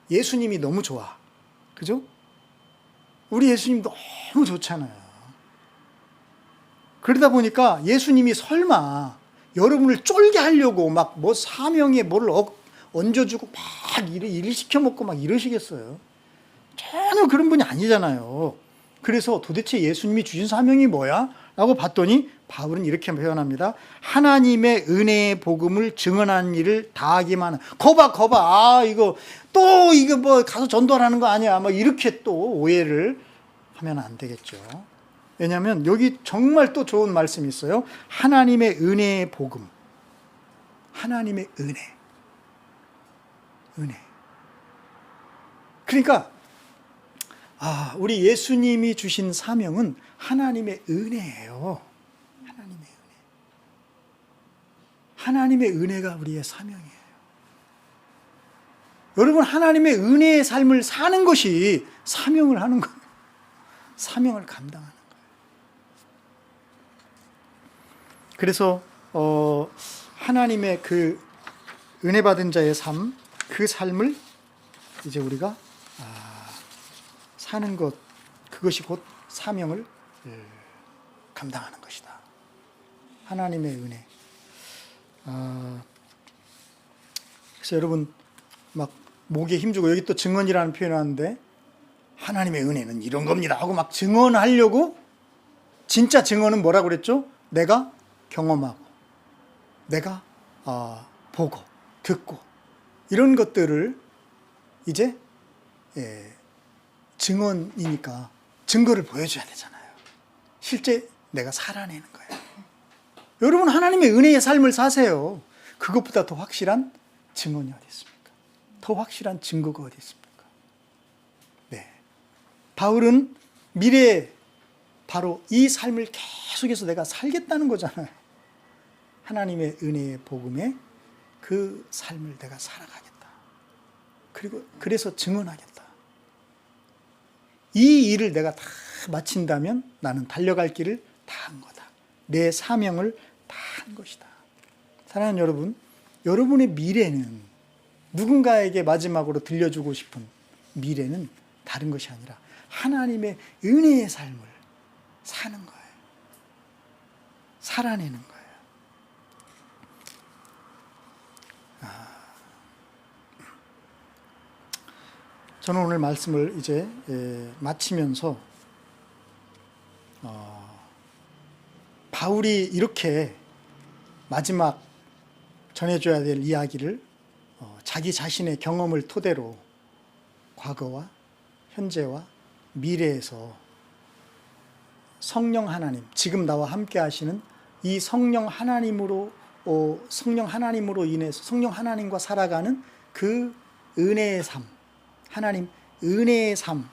예수님이 너무 좋아. 그죠? 우리 예수님 너무 좋잖아요. 그러다 보니까 예수님이 설마 여러분을 쫄게 하려고 막 뭐 사명에 뭐를 얹어주고 막 일 시켜먹고 막 이러시겠어요? 전혀 그런 분이 아니잖아요. 그래서 도대체 예수님이 주신 사명이 뭐야? 라고 봤더니 바울은 이렇게 표현합니다. 하나님의 은혜의 복음을 증언하는 일을 다 하기만 한. 거봐. 이거 뭐 가서 전도하라는 거 아니야. 뭐 이렇게 또 오해를 하면 안 되겠죠. 왜냐하면 여기 정말 또 좋은 말씀이 있어요. 하나님의 은혜의 복음. 하나님의 은혜. 그러니까 우리 예수님이 주신 사명은 하나님의 은혜예요. 하나님의 은혜가 우리의 사명이에요. 여러분 하나님의 은혜의 삶을 사는 것이 사명을 하는 거예요. 사명을 감당하는 거예요. 그래서 하나님의 그 은혜 받은 자의 삶, 그 삶을 이제 우리가 사는 것, 그것이 곧 사명을 감당하는 것이다. 하나님의 은혜. 그래서 여러분 막 목에 힘주고, 여기 또 증언이라는 표현을 하는데, 하나님의 은혜는 이런 겁니다 하고 막 증언하려고, 진짜 증언은 뭐라고 그랬죠? 내가 경험하고, 내가 보고, 듣고, 이런 것들을 이제 증언이니까 증거를 보여줘야 되잖아요. 실제 내가 살아내는 거예요. 여러분, 하나님의 은혜의 삶을 사세요. 그것보다 더 확실한 증언이 어디 있습니까? 더 확실한 증거가 어디 있습니까? 네. 바울은 미래에 바로 이 삶을 계속해서 내가 살겠다는 거잖아요. 하나님의 은혜의 복음에 그 삶을 내가 살아가겠다. 그리고 그래서 증언하겠다. 이 일을 내가 다 마친다면 나는 달려갈 길을 다 한 거다. 내 사명을 다 한 것이다. 사랑하는 여러분, 여러분의 미래는, 누군가에게 마지막으로 들려주고 싶은 미래는 다른 것이 아니라 하나님의 은혜의 삶을 사는 거예요. 살아내는 거예요. 저는 오늘 말씀을 이제 마치면서 바울이 이렇게 마지막 전해줘야 될 이야기를 자기 자신의 경험을 토대로 과거와 현재와 미래에서 성령 하나님, 지금 나와 함께 하시는 이 성령 하나님으로 인해서 성령 하나님과 살아가는 그 은혜의 삶, 하나님 은혜의 삶,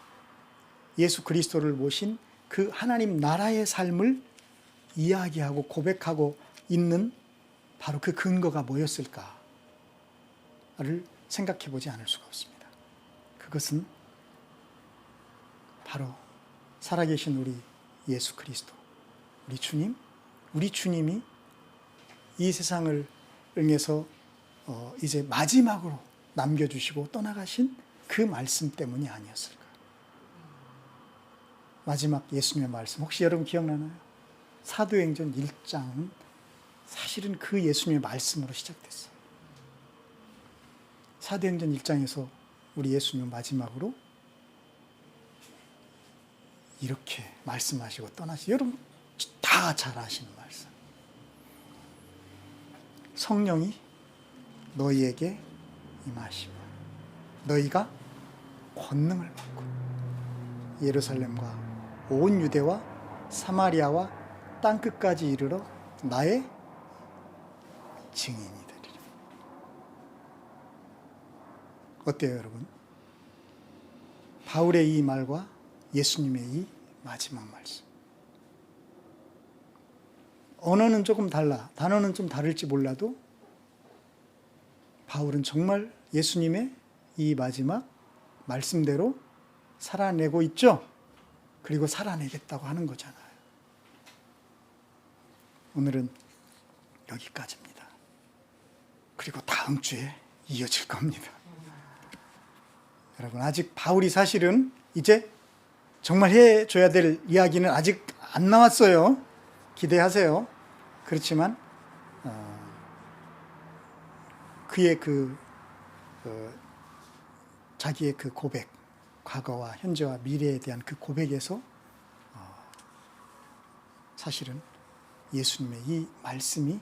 예수 그리스도를 모신 그 하나님 나라의 삶을 이야기하고 고백하고 있는 바로 그 근거가 뭐였을까를 생각해 보지 않을 수가 없습니다. 그것은 바로 살아계신 우리 예수 그리스도, 우리 주님이 이 세상을 응해서 이제 마지막으로 남겨주시고 떠나가신 그 말씀 때문이 아니었을까. 마지막 예수님의 말씀, 혹시 여러분 기억나나요? 사도행전 1장은 사실은 그 예수님의 말씀으로 시작됐어요. 사도행전 1장에서 우리 예수님은 마지막으로 이렇게 말씀하시고 떠나시, 여러분 다 잘 아시는 말씀. 성령이 너희에게 임하시고 너희가 권능을 받고 예루살렘과 온 유대와 사마리아와 땅끝까지 이르러 나의 증인이 되리라. 어때요, 여러분? 바울의 이 말과 예수님의 이 마지막 말씀. 언어는 조금 달라, 단어는 좀 다를지 몰라도 바울은 정말 예수님의 이 마지막 말씀대로 살아내고 있죠. 그리고 살아내겠다고 하는 거잖아요. 오늘은 여기까지입니다. 그리고 다음 주에 이어질 겁니다. 여러분, 아직 바울이 사실은 이제 정말 해줘야 될 이야기는 아직 안 나왔어요. 기대하세요. 그렇지만 그의 자기의 그 고백, 과거와 현재와 미래에 대한 그 고백에서 사실은 예수님의 이 말씀이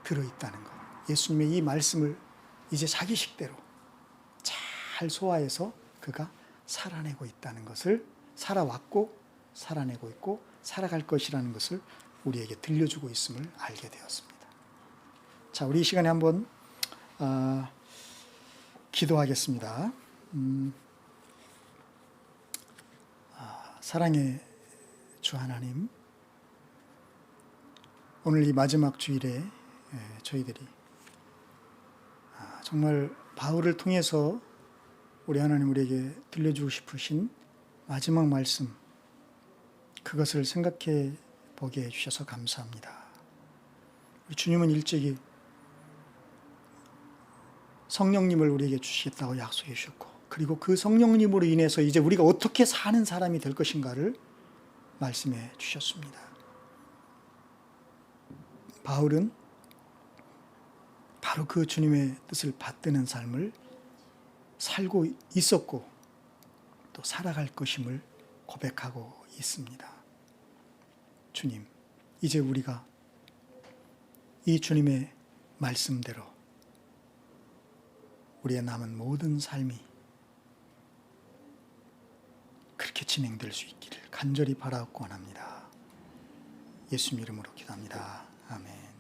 들어있다는 것, 예수님의 이 말씀을 이제 자기 식대로 잘 소화해서 그가 살아내고 있다는 것을, 살아왔고 살아내고 있고 살아갈 것이라는 것을 우리에게 들려주고 있음을 알게 되었습니다. 자, 우리 이 시간에 한번 기도하겠습니다. 사랑의 주 하나님, 오늘 이 마지막 주일에 저희들이 정말 바울을 통해서 우리 하나님 우리에게 들려주고 싶으신 마지막 말씀, 그것을 생각해 보게 해주셔서 감사합니다. 우리 주님은 일찍이 성령님을 우리에게 주시겠다고 약속해 주셨고, 그리고 그 성령님으로 인해서 이제 우리가 어떻게 사는 사람이 될 것인가를 말씀해 주셨습니다. 바울은 바로 그 주님의 뜻을 받드는 삶을 살고 있었고 또 살아갈 것임을 고백하고 있습니다. 주님, 이제 우리가 이 주님의 말씀대로 우리의 남은 모든 삶이 그렇게 진행될 수 있기를 간절히 바라고 원합니다. 예수님 이름으로 기도합니다. 아멘.